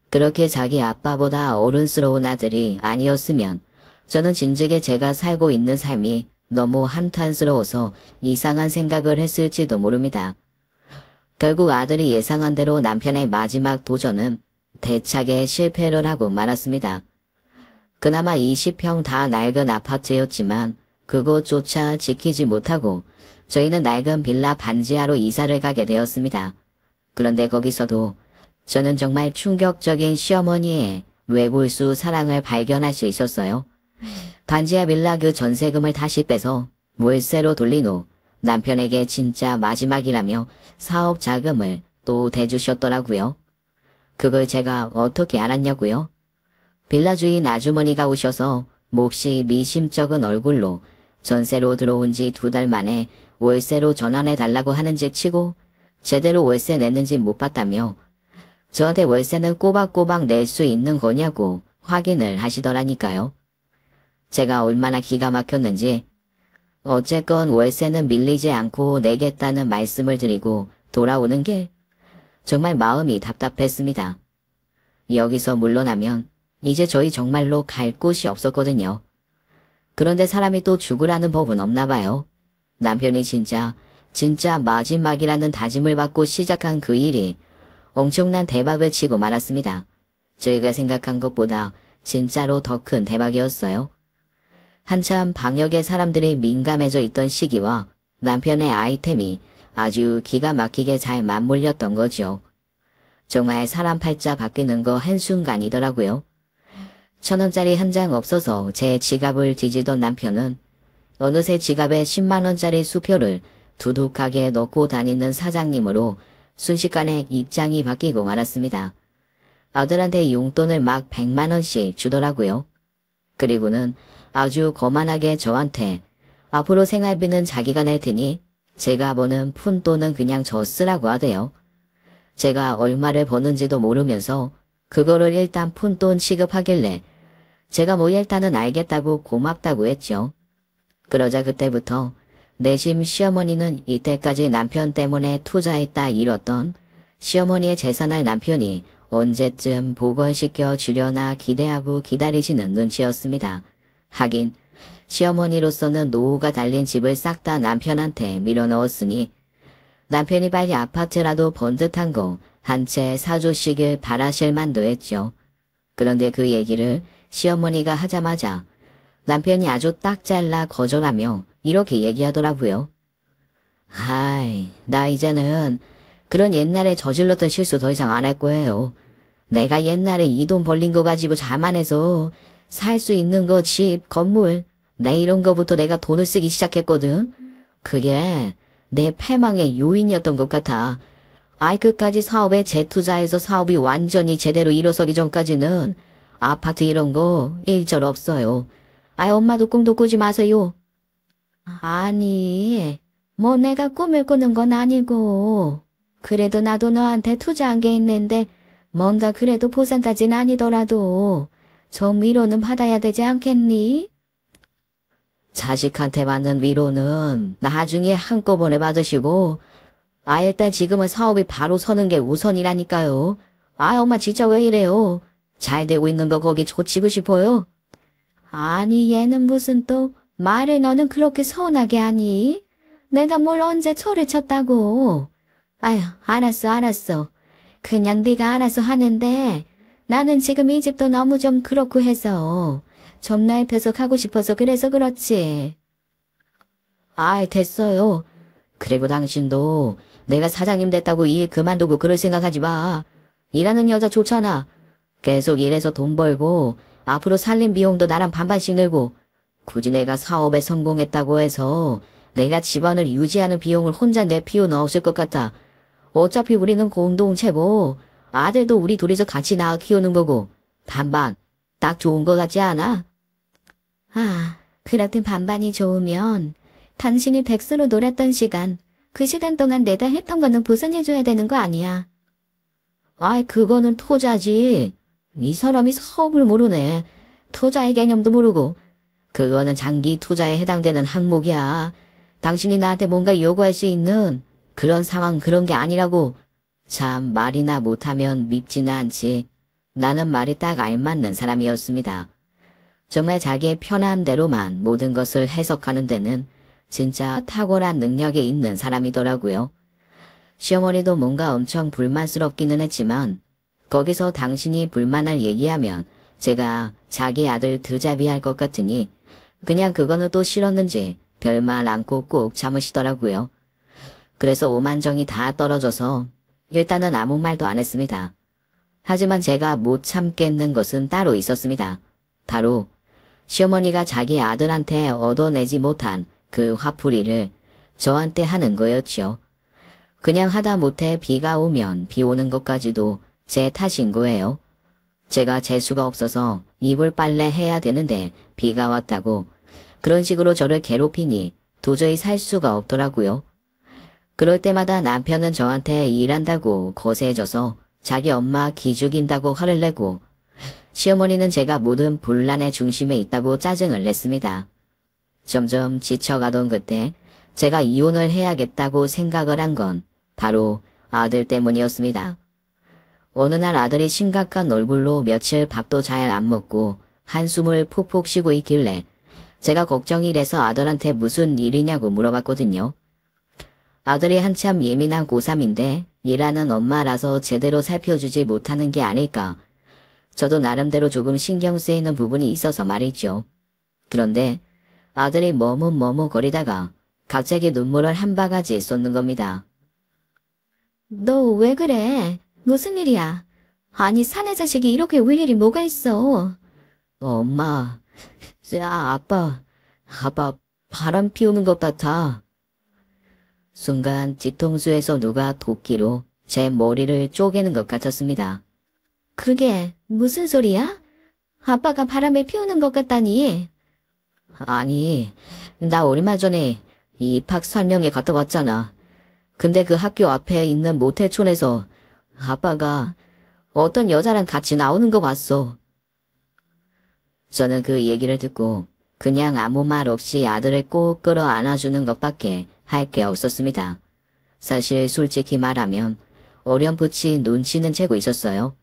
그렇게 자기 아빠보다 어른스러운 아들이 아니었으면 저는 진즉에 제가 살고 있는 삶이 너무 한탄스러워서 이상한 생각을 했을지도 모릅니다. 결국 아들이 예상한 대로 남편의 마지막 도전은 대차게 실패를 하고 말았습니다. 그나마 20평 다 낡은 아파트였지만 그것조차 지키지 못하고 저희는 낡은 빌라 반지하로 이사를 가게 되었습니다. 그런데 거기서도 저는 정말 충격적인 시어머니의 외골수 사랑을 발견할 수 있었어요. 반지하 빌라 그 전세금을 다시 빼서 월세로 돌린 후 남편에게 진짜 마지막이라며 사업 자금을 또 대주셨더라고요. 그걸 제가 어떻게 알았냐고요? 빌라 주인 아주머니가 오셔서 몹시 미심쩍은 얼굴로 전세로 들어온 지 2달 만에 월세로 전환해 달라고 하는지 치고 제대로 월세 냈는지 못 봤다며 저한테 월세는 꼬박꼬박 낼 수 있는 거냐고 확인을 하시더라니까요. 제가 얼마나 기가 막혔는지 어쨌건 월세는 밀리지 않고 내겠다는 말씀을 드리고 돌아오는 게 정말 마음이 답답했습니다. 여기서 물러나면 이제 저희 정말로 갈 곳이 없었거든요. 그런데 사람이 또 죽으라는 법은 없나 봐요. 남편이 진짜 마지막이라는 다짐을 받고 시작한 그 일이 엄청난 대박을 치고 말았습니다. 저희가 생각한 것보다 진짜로 더 큰 대박이었어요. 한참 방역에 사람들이 민감해져 있던 시기와 남편의 아이템이 아주 기가 막히게 잘 맞물렸던 거죠. 정말 사람 팔자 바뀌는 거 한순간이더라고요. 1,000원짜리 한 장 없어서 제 지갑을 뒤지던 남편은 어느새 지갑에 10만원짜리 수표를 두둑하게 넣고 다니는 사장님으로 순식간에 입장이 바뀌고 말았습니다. 아들한테 용돈을 막 100만원씩 주더라고요. 그리고는 아주 거만하게 저한테 앞으로 생활비는 자기가 낼 테니 제가 버는 푼돈은 그냥 저 쓰라고 하대요. 제가 얼마를 버는지도 모르면서 그거를 일단 푼돈 취급하길래 제가 뭐 일단은 알겠다고 고맙다고 했죠. 그러자 그때부터 내심 시어머니는 이때까지 남편 때문에 투자했다 잃었던 시어머니의 재산을 남편이 언제쯤 복원시켜 주려나 기대하고 기다리시는 눈치였습니다. 하긴 시어머니로서는 노후가 달린 집을 싹 다 남편한테 밀어넣었으니 남편이 빨리 아파트라도 번듯한 거 한 채 사주시길 바라실 만도 했죠. 그런데 그 얘기를 시어머니가 하자마자 남편이 아주 딱 잘라 거절하며 이렇게 얘기하더라고요. 아이, 나 이제는 그런 옛날에 저질렀던 실수 더 이상 안 할 거예요. 내가 옛날에 이 돈 벌린 거 가지고 자만해서 살 수 있는 거 집, 건물, 내 이런 거부터 내가 돈을 쓰기 시작했거든. 그게 내 패망의 요인이었던 것 같아. 아이 끝까지 사업에 재투자해서 사업이 완전히 제대로 일어서기 전까지는 아파트 이런 거 일절 없어요. 아이 엄마도 꿈도 꾸지 마세요. 아니, 뭐 내가 꿈을 꾸는 건 아니고 그래도 나도 너한테 투자한 게 있는데 뭔가 그래도 보상까지는 아니더라도 좀 위로는 받아야 되지 않겠니? 자식한테 받는 위로는 나중에 한꺼번에 받으시고 일단 지금은 사업이 바로 서는 게 우선이라니까요. 엄마 진짜 왜 이래요? 잘 되고 있는 거 거기 조치고 싶어요? 아니 얘는 무슨 또 말을 너는 그렇게 서운하게 하니? 내가 뭘 언제 초를 쳤다고. 아휴 알았어. 그냥 네가 알아서 하는데 나는 지금 이 집도 너무 좀 그렇고 해서 좀 넓혀서 가고 싶어서 그래서 그렇지. 됐어요. 그리고 당신도 내가 사장님 됐다고 일 그만두고 그럴 생각하지 마. 일하는 여자 좋잖아. 계속 일해서 돈 벌고 앞으로 살림 비용도 나랑 반반씩 내고 굳이 내가 사업에 성공했다고 해서 내가 집안을 유지하는 비용을 혼자 낼 필요는 없을 것 같아. 어차피 우리는 공동체고 아들도 우리 둘이서 같이 낳아 키우는 거고 반반 딱 좋은 거 같지 않아? 그렇든 반반이 좋으면 당신이 백수로 놀았던 시간 그 시간 동안 내가 했던 거는 보상해줘야 되는 거 아니야. 그거는 투자지. 이 사람이 사업을 모르네. 투자의 개념도 모르고. 그거는 장기 투자에 해당되는 항목이야. 당신이 나한테 뭔가 요구할 수 있는 그런 상황 그런 게 아니라고. 참 말이나 못하면 밉지는 않지. 나는 말이 딱 알맞는 사람이었습니다. 정말 자기의 편한 대로만 모든 것을 해석하는 데는 진짜 탁월한 능력이 있는 사람이더라고요. 시어머니도 뭔가 엄청 불만스럽기는 했지만 거기서 당신이 불만을 얘기하면 제가 자기 아들 드잡이할 것 같으니 그냥 그거는 또 싫었는지 별말 않고 꼭 참으시더라고요. 그래서 오만정이 다 떨어져서 일단은 아무 말도 안 했습니다. 하지만 제가 못 참겠는 것은 따로 있었습니다. 바로 시어머니가 자기 아들한테 얻어내지 못한 그 화풀이를 저한테 하는 거였죠. 그냥 하다 못해 비가 오면 비 오는 것까지도 제 탓인 거예요. 제가 재수가 없어서 이불 빨래 해야 되는데 비가 왔다고 그런 식으로 저를 괴롭히니 도저히 살 수가 없더라고요. 그럴 때마다 남편은 저한테 일한다고 거세져서 자기 엄마 기죽인다고 화를 내고 시어머니는 제가 모든 분란의 중심에 있다고 짜증을 냈습니다. 점점 지쳐가던 그때 제가 이혼을 해야겠다고 생각을 한 건 바로 아들 때문이었습니다. 어느 날 아들이 심각한 얼굴로 며칠 밥도 잘 안 먹고 한숨을 푹푹 쉬고 있길래 제가 걱정이 돼서 아들한테 무슨 일이냐고 물어봤거든요. 아들이 한참 예민한 고3인데 일하는 엄마라서 제대로 살펴주지 못하는 게 아닐까. 저도 나름대로 조금 신경 쓰이는 부분이 있어서 말이죠. 그런데 아들이 머뭇머뭇거리다가 갑자기 눈물을 한 바가지 쏟는 겁니다. 너 왜 그래? 무슨 일이야? 아니 사내 자식이 이렇게 울 일이 뭐가 있어? 엄마, 아빠 바람 피우는 것 같아. 순간 뒤통수에서 누가 도끼로 제 머리를 쪼개는 것 같았습니다. 그게 무슨 소리야? 아빠가 바람을 피우는 것 같다니. 아니, 나 얼마 전에 입학 설명회 갔다 왔잖아. 근데 그 학교 앞에 있는 모태촌에서 아빠가 어떤 여자랑 같이 나오는 거 봤어. 저는 그 얘기를 듣고 그냥 아무 말 없이 아들을 꼭 끌어 안아주는 것밖에 할 게 없었습니다. 사실 솔직히 말하면 어렴풋이 눈치는 채고 있었어요.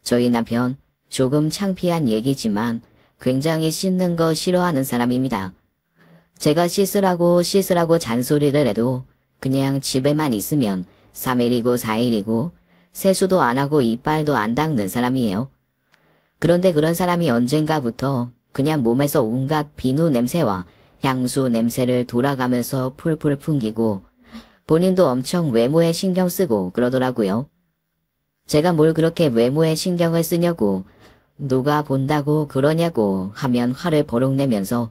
저희 남편 조금 창피한 얘기지만 굉장히 씻는 거 싫어하는 사람입니다. 제가 씻으라고 잔소리를 해도 그냥 집에만 있으면 3일이고 4일이고 세수도 안 하고 이빨도 안 닦는 사람이에요. 그런데 그런 사람이 언젠가부터 그냥 몸에서 온갖 비누 냄새와 향수 냄새를 돌아가면서 풀풀 풍기고 본인도 엄청 외모에 신경 쓰고 그러더라고요. 제가 뭘 그렇게 외모에 신경을 쓰냐고 누가 본다고 그러냐고 하면 화를 버럭 내면서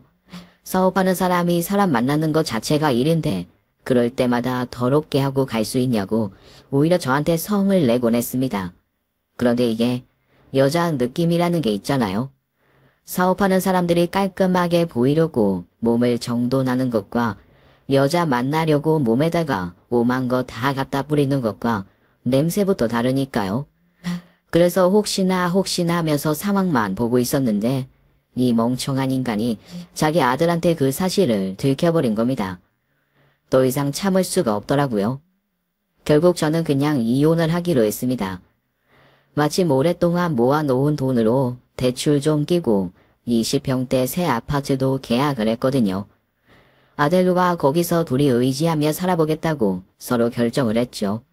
사업하는 사람이 사람 만나는 것 자체가 일인데 그럴 때마다 더럽게 하고 갈 수 있냐고 오히려 저한테 성을 내곤 했습니다. 그런데 이게 여자 느낌이라는 게 있잖아요. 사업하는 사람들이 깔끔하게 보이려고 몸을 정돈하는 것과 여자 만나려고 몸에다가 오만 거 다 갖다 뿌리는 것과 냄새부터 다르니까요. 그래서 혹시나 하면서 상황만 보고 있었는데 이 멍청한 인간이 자기 아들한테 그 사실을 들켜버린 겁니다. 더 이상 참을 수가 없더라고요. 결국 저는 그냥 이혼을 하기로 했습니다. 마침 오랫동안 모아놓은 돈으로 대출 좀 끼고 20평대 새 아파트도 계약을 했거든요. 아들과 거기서 둘이 의지하며 살아보겠다고 서로 결정을 했죠.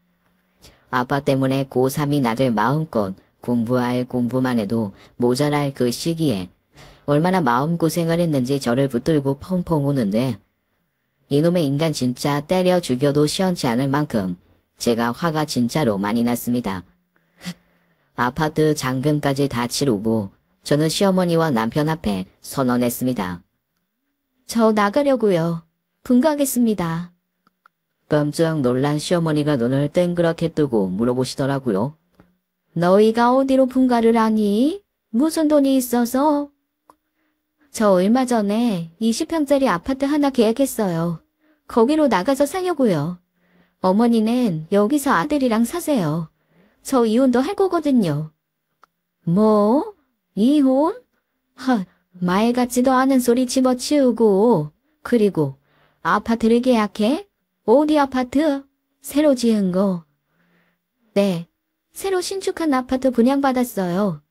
아빠 때문에 고3인 아들 마음껏 공부할 공부만 해도 모자랄 그 시기에 얼마나 마음고생을 했는지 저를 붙들고 펑펑 우는데 이놈의 인간 진짜 때려 죽여도 시원치 않을 만큼 제가 화가 진짜로 많이 났습니다. 아파트 잔금까지 다 치르고 저는 시어머니와 남편 앞에 선언했습니다. 저 나가려고요. 분가하겠습니다. 깜짝 놀란 시어머니가 눈을 땡그랗게 뜨고 물어보시더라고요. 너희가 어디로 분가를 하니? 무슨 돈이 있어서? 저 얼마 전에 20평짜리 아파트 하나 계약했어요. 거기로 나가서 살려고요. 어머니는 여기서 아들이랑 사세요. 저 이혼도 할 거거든요. 뭐? 이혼? 말 같지도 않은 소리 집어치우고. 그리고 아파트를 계약해? 어디 아파트? 새로 지은 거. 네, 새로 신축한 아파트 분양받았어요.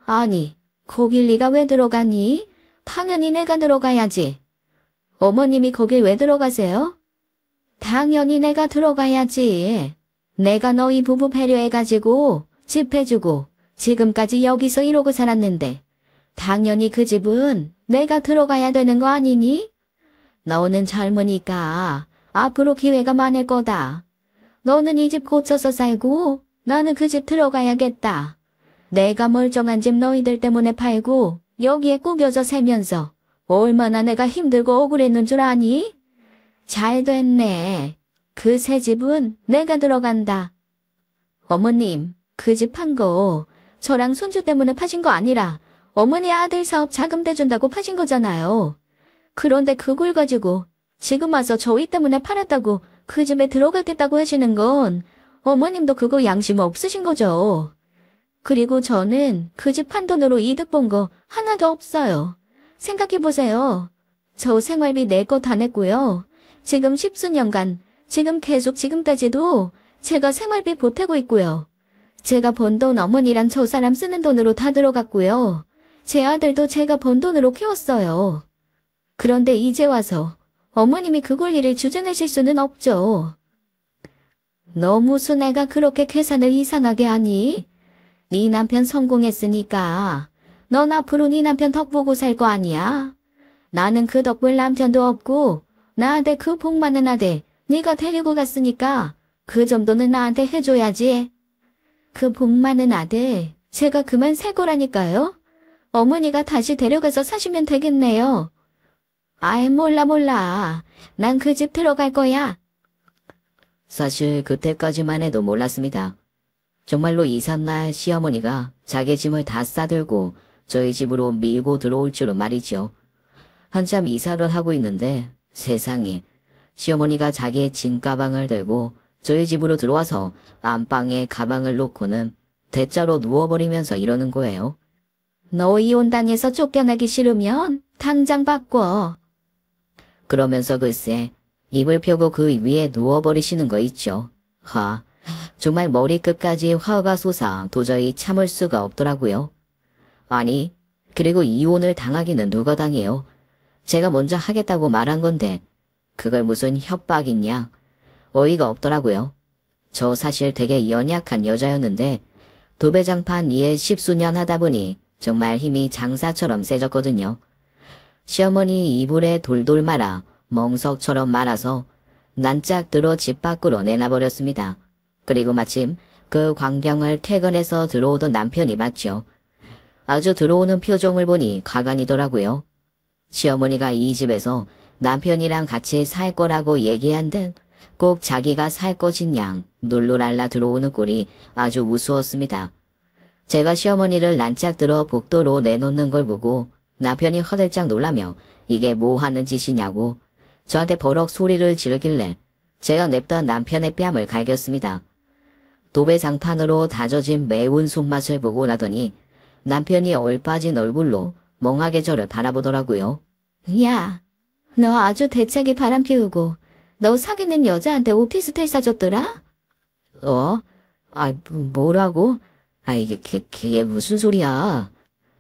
아니, 거길 네가 왜 들어가니? 당연히 내가 들어가야지. 어머님이 거길 왜 들어가세요? 당연히 내가 들어가야지. 내가 너희 부부 배려해가지고 집 해주고 지금까지 여기서 이러고 살았는데 당연히 그 집은 내가 들어가야 되는 거 아니니? 너는 젊으니까 앞으로 기회가 많을 거다. 너는 이 집 고쳐서 살고 나는 그 집 들어가야겠다. 내가 멀쩡한 집 너희들 때문에 팔고 여기에 꾸겨져 살면서 얼마나 내가 힘들고 억울했는 줄 아니? 잘 됐네. 그 새 집은 내가 들어간다. 어머님, 그 집 판 거 저랑 손주 때문에 파신 거 아니라 어머니 아들 사업 자금 대준다고 파신 거잖아요. 그런데 그걸 가지고 지금 와서 저희 때문에 팔았다고 그 집에 들어가겠다고 하시는 건 어머님도 그거 양심 없으신 거죠. 그리고 저는 그 집 판 돈으로 이득 본 거 하나도 없어요. 생각해보세요. 저 생활비 내 거 다 냈고요. 지금 십수년간, 지금 계속 지금까지도 제가 생활비 보태고 있고요. 제가 번 돈 어머니랑 저 사람 쓰는 돈으로 다 들어갔고요. 제 아들도 제가 번 돈으로 키웠어요. 그런데 이제 와서 어머님이 그 권리를 주저내실 수는 없죠. 너 무슨 애가 그렇게 계산을 이상하게 하니? 네 남편 성공했으니까 넌 앞으로 네 남편 덕 보고 살 거 아니야? 나는 그 덕 볼 남편도 없고 나한테 그 복 많은 아들 네가 데리고 갔으니까 그 정도는 나한테 해줘야지. 그 복 많은 아들 제가 그만 살 거라니까요. 어머니가 다시 데려가서 사시면 되겠네요. 아이, 몰라. 난 그 집 들어갈 거야. 사실 그때까지만 해도 몰랐습니다. 정말로 이삿날 시어머니가 자기 짐을 다 싸들고 저희 집으로 밀고 들어올 줄은 말이죠. 한참 이사를 하고 있는데 세상에 시어머니가 자기의 짐 가방을 들고 저희 집으로 들어와서 안방에 가방을 놓고는 대자로 누워버리면서 이러는 거예요. 너 이혼당해서 쫓겨나기 싫으면 당장 바꿔. 그러면서 글쎄 입을 펴고 그 위에 누워버리시는 거 있죠. 정말 머리끝까지 화가 솟아 도저히 참을 수가 없더라고요. 아니, 그리고 이혼을 당하기는 누가 당해요? 제가 먼저 하겠다고 말한 건데 그걸 무슨 협박이냐? 어이가 없더라고요. 저 사실 되게 연약한 여자였는데 도배장판 이에 십수년 하다 보니 정말 힘이 장사처럼 세졌거든요. 시어머니 이불에 돌돌 말아 멍석처럼 말아서 난짝 들어 집 밖으로 내놔버렸습니다. 그리고 마침 그 광경을 퇴근해서 들어오던 남편이 봤죠. 아주 들어오는 표정을 보니 가관이더라고요. 시어머니가 이 집에서 남편이랑 같이 살 거라고 얘기한 듯 꼭 자기가 살 것인 양 놀러랄라 들어오는 꼴이 아주 우스웠습니다. 제가 시어머니를 난짝 들어 복도로 내놓는 걸 보고 남편이 허들짝 놀라며 이게 뭐 하는 짓이냐고 저한테 버럭 소리를 지르길래 제가 냅던 남편의 뺨을 갈겼습니다. 도배장판으로 다져진 매운 손맛을 보고 나더니 남편이 얼빠진 얼굴로 멍하게 저를 바라보더라고요. 야, 너 아주 대차게 바람 피우고 너 사귀는 여자한테 오피스텔 사줬더라? 뭐라고? 그게 무슨 소리야?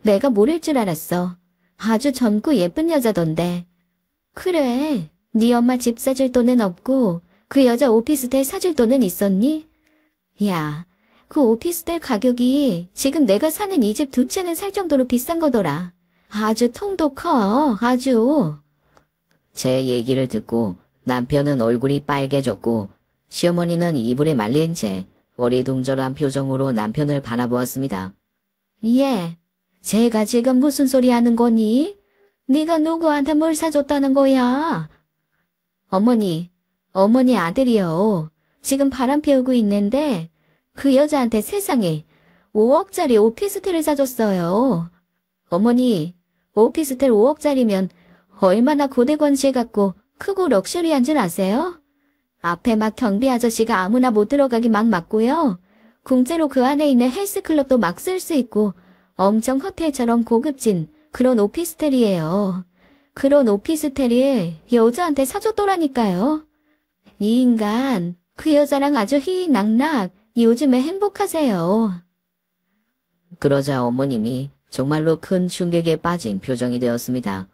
내가 모를 줄 알았어. 아주 젊고 예쁜 여자던데. 그래, 네 엄마 집 사줄 돈은 없고 그 여자 오피스텔 사줄 돈은 있었니? 야, 그 오피스텔 가격이 지금 내가 사는 이 집 두 채는 살 정도로 비싼 거더라. 아주 통도 커, 아주. 제 얘기를 듣고 남편은 얼굴이 빨개졌고 시어머니는 이불에 말린 채 어리둥절한 표정으로 남편을 바라보았습니다. 예, 제가 지금 무슨 소리 하는 거니? 네가 누구한테 뭘 사줬다는 거야? 어머니 아들이요. 지금 바람 피우고 있는데 그 여자한테 세상에 5억짜리 오피스텔을 사줬어요. 어머니, 오피스텔 5억짜리면 얼마나 고대권실 같고 크고 럭셔리한 줄 아세요? 앞에 막 경비 아저씨가 아무나 못 들어가게 막 막고요. 공짜로 그 안에 있는 헬스클럽도 막 쓸 수 있고 엄청 호텔처럼 고급진 그런 오피스텔이에요. 그런 오피스텔을 여자한테 사줬더라니까요. 이 인간 그 여자랑 아주 희희낙낙 요즘에 행복하세요. 그러자 어머님이 정말로 큰 충격에 빠진 표정이 되었습니다.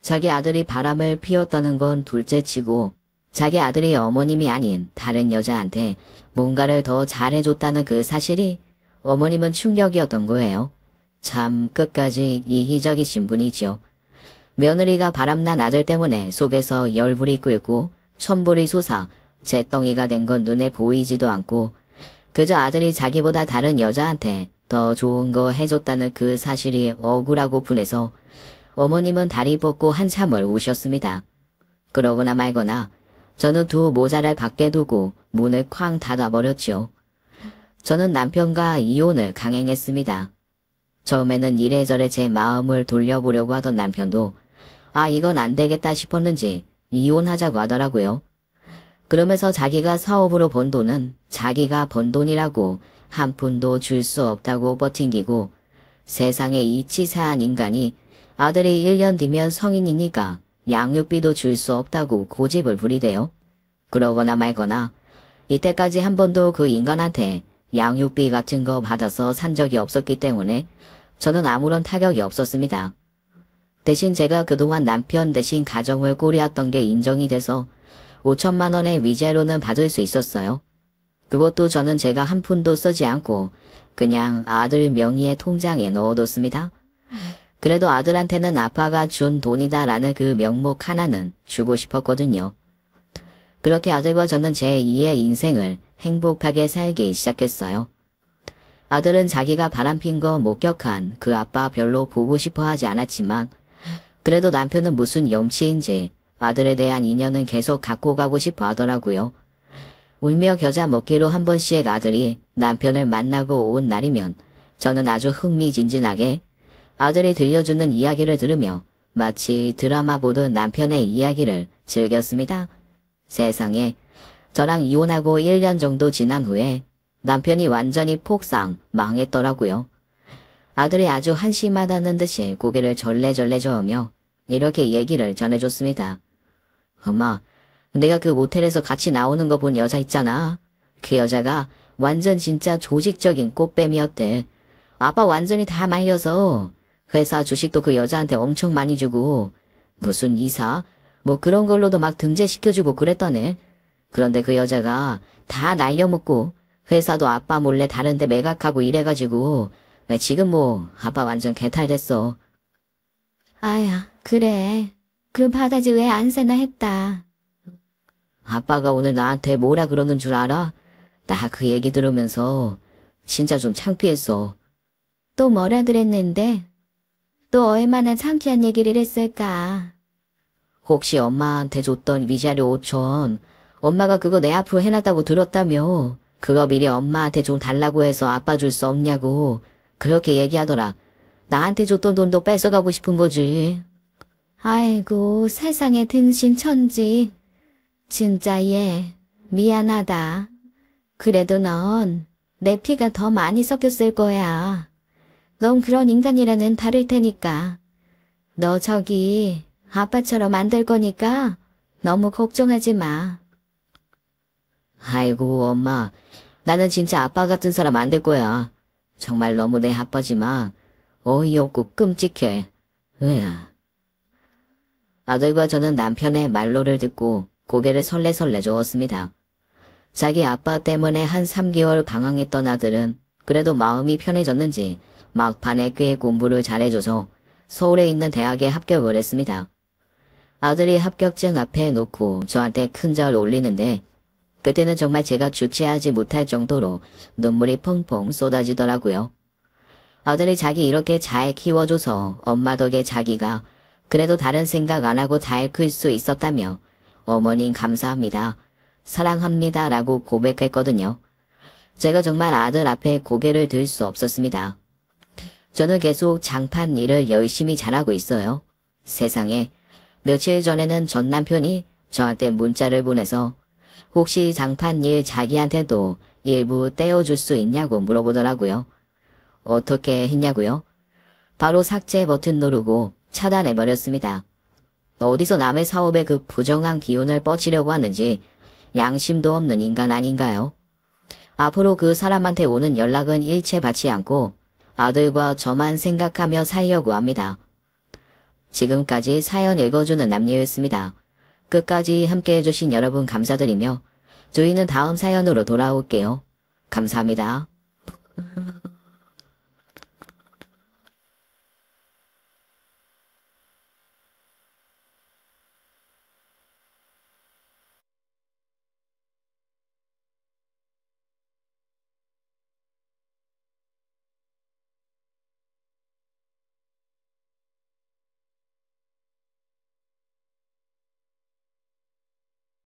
자기 아들이 바람을 피웠다는 건 둘째치고 자기 아들이 어머님이 아닌 다른 여자한테 뭔가를 더 잘해줬다는 그 사실이 어머님은 충격이었던 거예요. 참 끝까지 이기적이신 분이죠. 며느리가 바람난 아들 때문에 속에서 열불이 끓고 천불이 솟아 잿덩이가 된 건 눈에 보이지도 않고 그저 아들이 자기보다 다른 여자한테 더 좋은 거 해줬다는 그 사실이 억울하고 분해서 어머님은 다리 뻗고 한참을 우셨습니다. 그러거나 말거나 저는 두 모자를 밖에 두고 문을 쾅 닫아버렸죠. 저는 남편과 이혼을 강행했습니다. 처음에는 이래저래 제 마음을 돌려보려고 하던 남편도 이건 안 되겠다 싶었는지 이혼하자고 하더라고요. 그러면서 자기가 사업으로 번 돈은 자기가 번 돈이라고 한 푼도 줄 수 없다고 버팅기고 세상에 이 치사한 인간이 아들이 1년 뒤면 성인이니까 양육비도 줄 수 없다고 고집을 부리대요. 그러거나 말거나 이때까지 한 번도 그 인간한테 양육비 같은 거 받아서 산 적이 없었기 때문에 저는 아무런 타격이 없었습니다. 대신 제가 그동안 남편 대신 가정을 꾸려왔던 게 인정이 돼서 5천만 원의 위자료는 받을 수 있었어요. 그것도 저는 제가 한 푼도 쓰지 않고 그냥 아들 명의의 통장에 넣어뒀습니다. 그래도 아들한테는 아빠가 준 돈이다라는 그 명목 하나는 주고 싶었거든요. 그렇게 아들과 저는 제2의 인생을 행복하게 살기 시작했어요. 아들은 자기가 바람핀 거 목격한 그 아빠 별로 보고 싶어 하지 않았지만 그래도 남편은 무슨 염치인지 아들에 대한 인연은 계속 갖고 가고 싶어 하더라고요. 울며 겨자 먹기로 한 번씩 아들이 남편을 만나고 온 날이면 저는 아주 흥미진진하게 아들이 들려주는 이야기를 들으며 마치 드라마 보던 남편의 이야기를 즐겼습니다. 세상에, 저랑 이혼하고 1년 정도 지난 후에 남편이 완전히 폭삭 망했더라고요. 아들이 아주 한심하다는 듯이 고개를 절레절레 저으며 이렇게 얘기를 전해줬습니다. 엄마, 내가 그 모텔에서 같이 나오는 거 본 여자 있잖아. 그 여자가 완전 진짜 조직적인 꽃뱀이었대. 아빠 완전히 다 말려서 회사 주식도 그 여자한테 엄청 많이 주고 무슨 이사? 뭐 그런 걸로도 막 등재시켜주고 그랬더네. 그런데 그 여자가 다 날려먹고 회사도 아빠 몰래 다른데 매각하고 이래가지고 지금 뭐 아빠 완전 개탈됐어. 아야, 그래. 그 바가지 왜 안 새나 했다. 아빠가 오늘 나한테 뭐라 그러는 줄 알아? 나 그 얘기 들으면서 진짜 좀 창피했어. 또 뭐라 그랬는데? 또 얼마나 창피한 얘기를 했을까? 혹시 엄마한테 줬던 위자료 5천 엄마가 그거 내 앞으로 해놨다고 들었다며. 그거 미리 엄마한테 좀 달라고 해서 아빠 줄 수 없냐고 그렇게 얘기하더라. 나한테 줬던 돈도 뺏어가고 싶은 거지. 아이고, 세상에 등신천지. 진짜 얘 미안하다. 그래도 넌 내 피가 더 많이 섞였을 거야. 넌 그런 인간이라는 다를 테니까. 너 저기 아빠처럼 안 될 거니까 너무 걱정하지 마. 아이고 엄마, 나는 진짜 아빠 같은 사람 안 될 거야. 정말 너무 내 아빠지만 어이없고 끔찍해. 으아. 아들과 저는 남편의 말로를 듣고 고개를 설레설레 저었습니다. 자기 아빠 때문에 한 3개월 방황했던 아들은 그래도 마음이 편해졌는지 막판에 꽤 공부를 잘해줘서 서울에 있는 대학에 합격을 했습니다. 아들이 합격증 앞에 놓고 저한테 큰절 올리는데 그때는 정말 제가 주체하지 못할 정도로 눈물이 펑펑 쏟아지더라고요. 아들이 자기 이렇게 잘 키워줘서 엄마 덕에 자기가 그래도 다른 생각 안 하고 잘 클 수 있었다며 어머님 감사합니다. 사랑합니다 라고 고백했거든요. 제가 정말 아들 앞에 고개를 들 수 없었습니다. 저는 계속 장판 일을 열심히 잘하고 있어요. 세상에, 며칠 전에는 전 남편이 저한테 문자를 보내서 혹시 장판 일 자기한테도 일부 떼어줄 수 있냐고 물어보더라고요. 어떻게 했냐고요? 바로 삭제 버튼 누르고 차단해버렸습니다. 어디서 남의 사업에 그 부정한 기운을 뻗치려고 하는지 양심도 없는 인간 아닌가요? 앞으로 그 사람한테 오는 연락은 일체 받지 않고 아들과 저만 생각하며 살려고 합니다. 지금까지 사연 읽어주는 남녀였습니다. 끝까지 함께 해주신 여러분 감사드리며 저희는 다음 사연으로 돌아올게요. 감사합니다.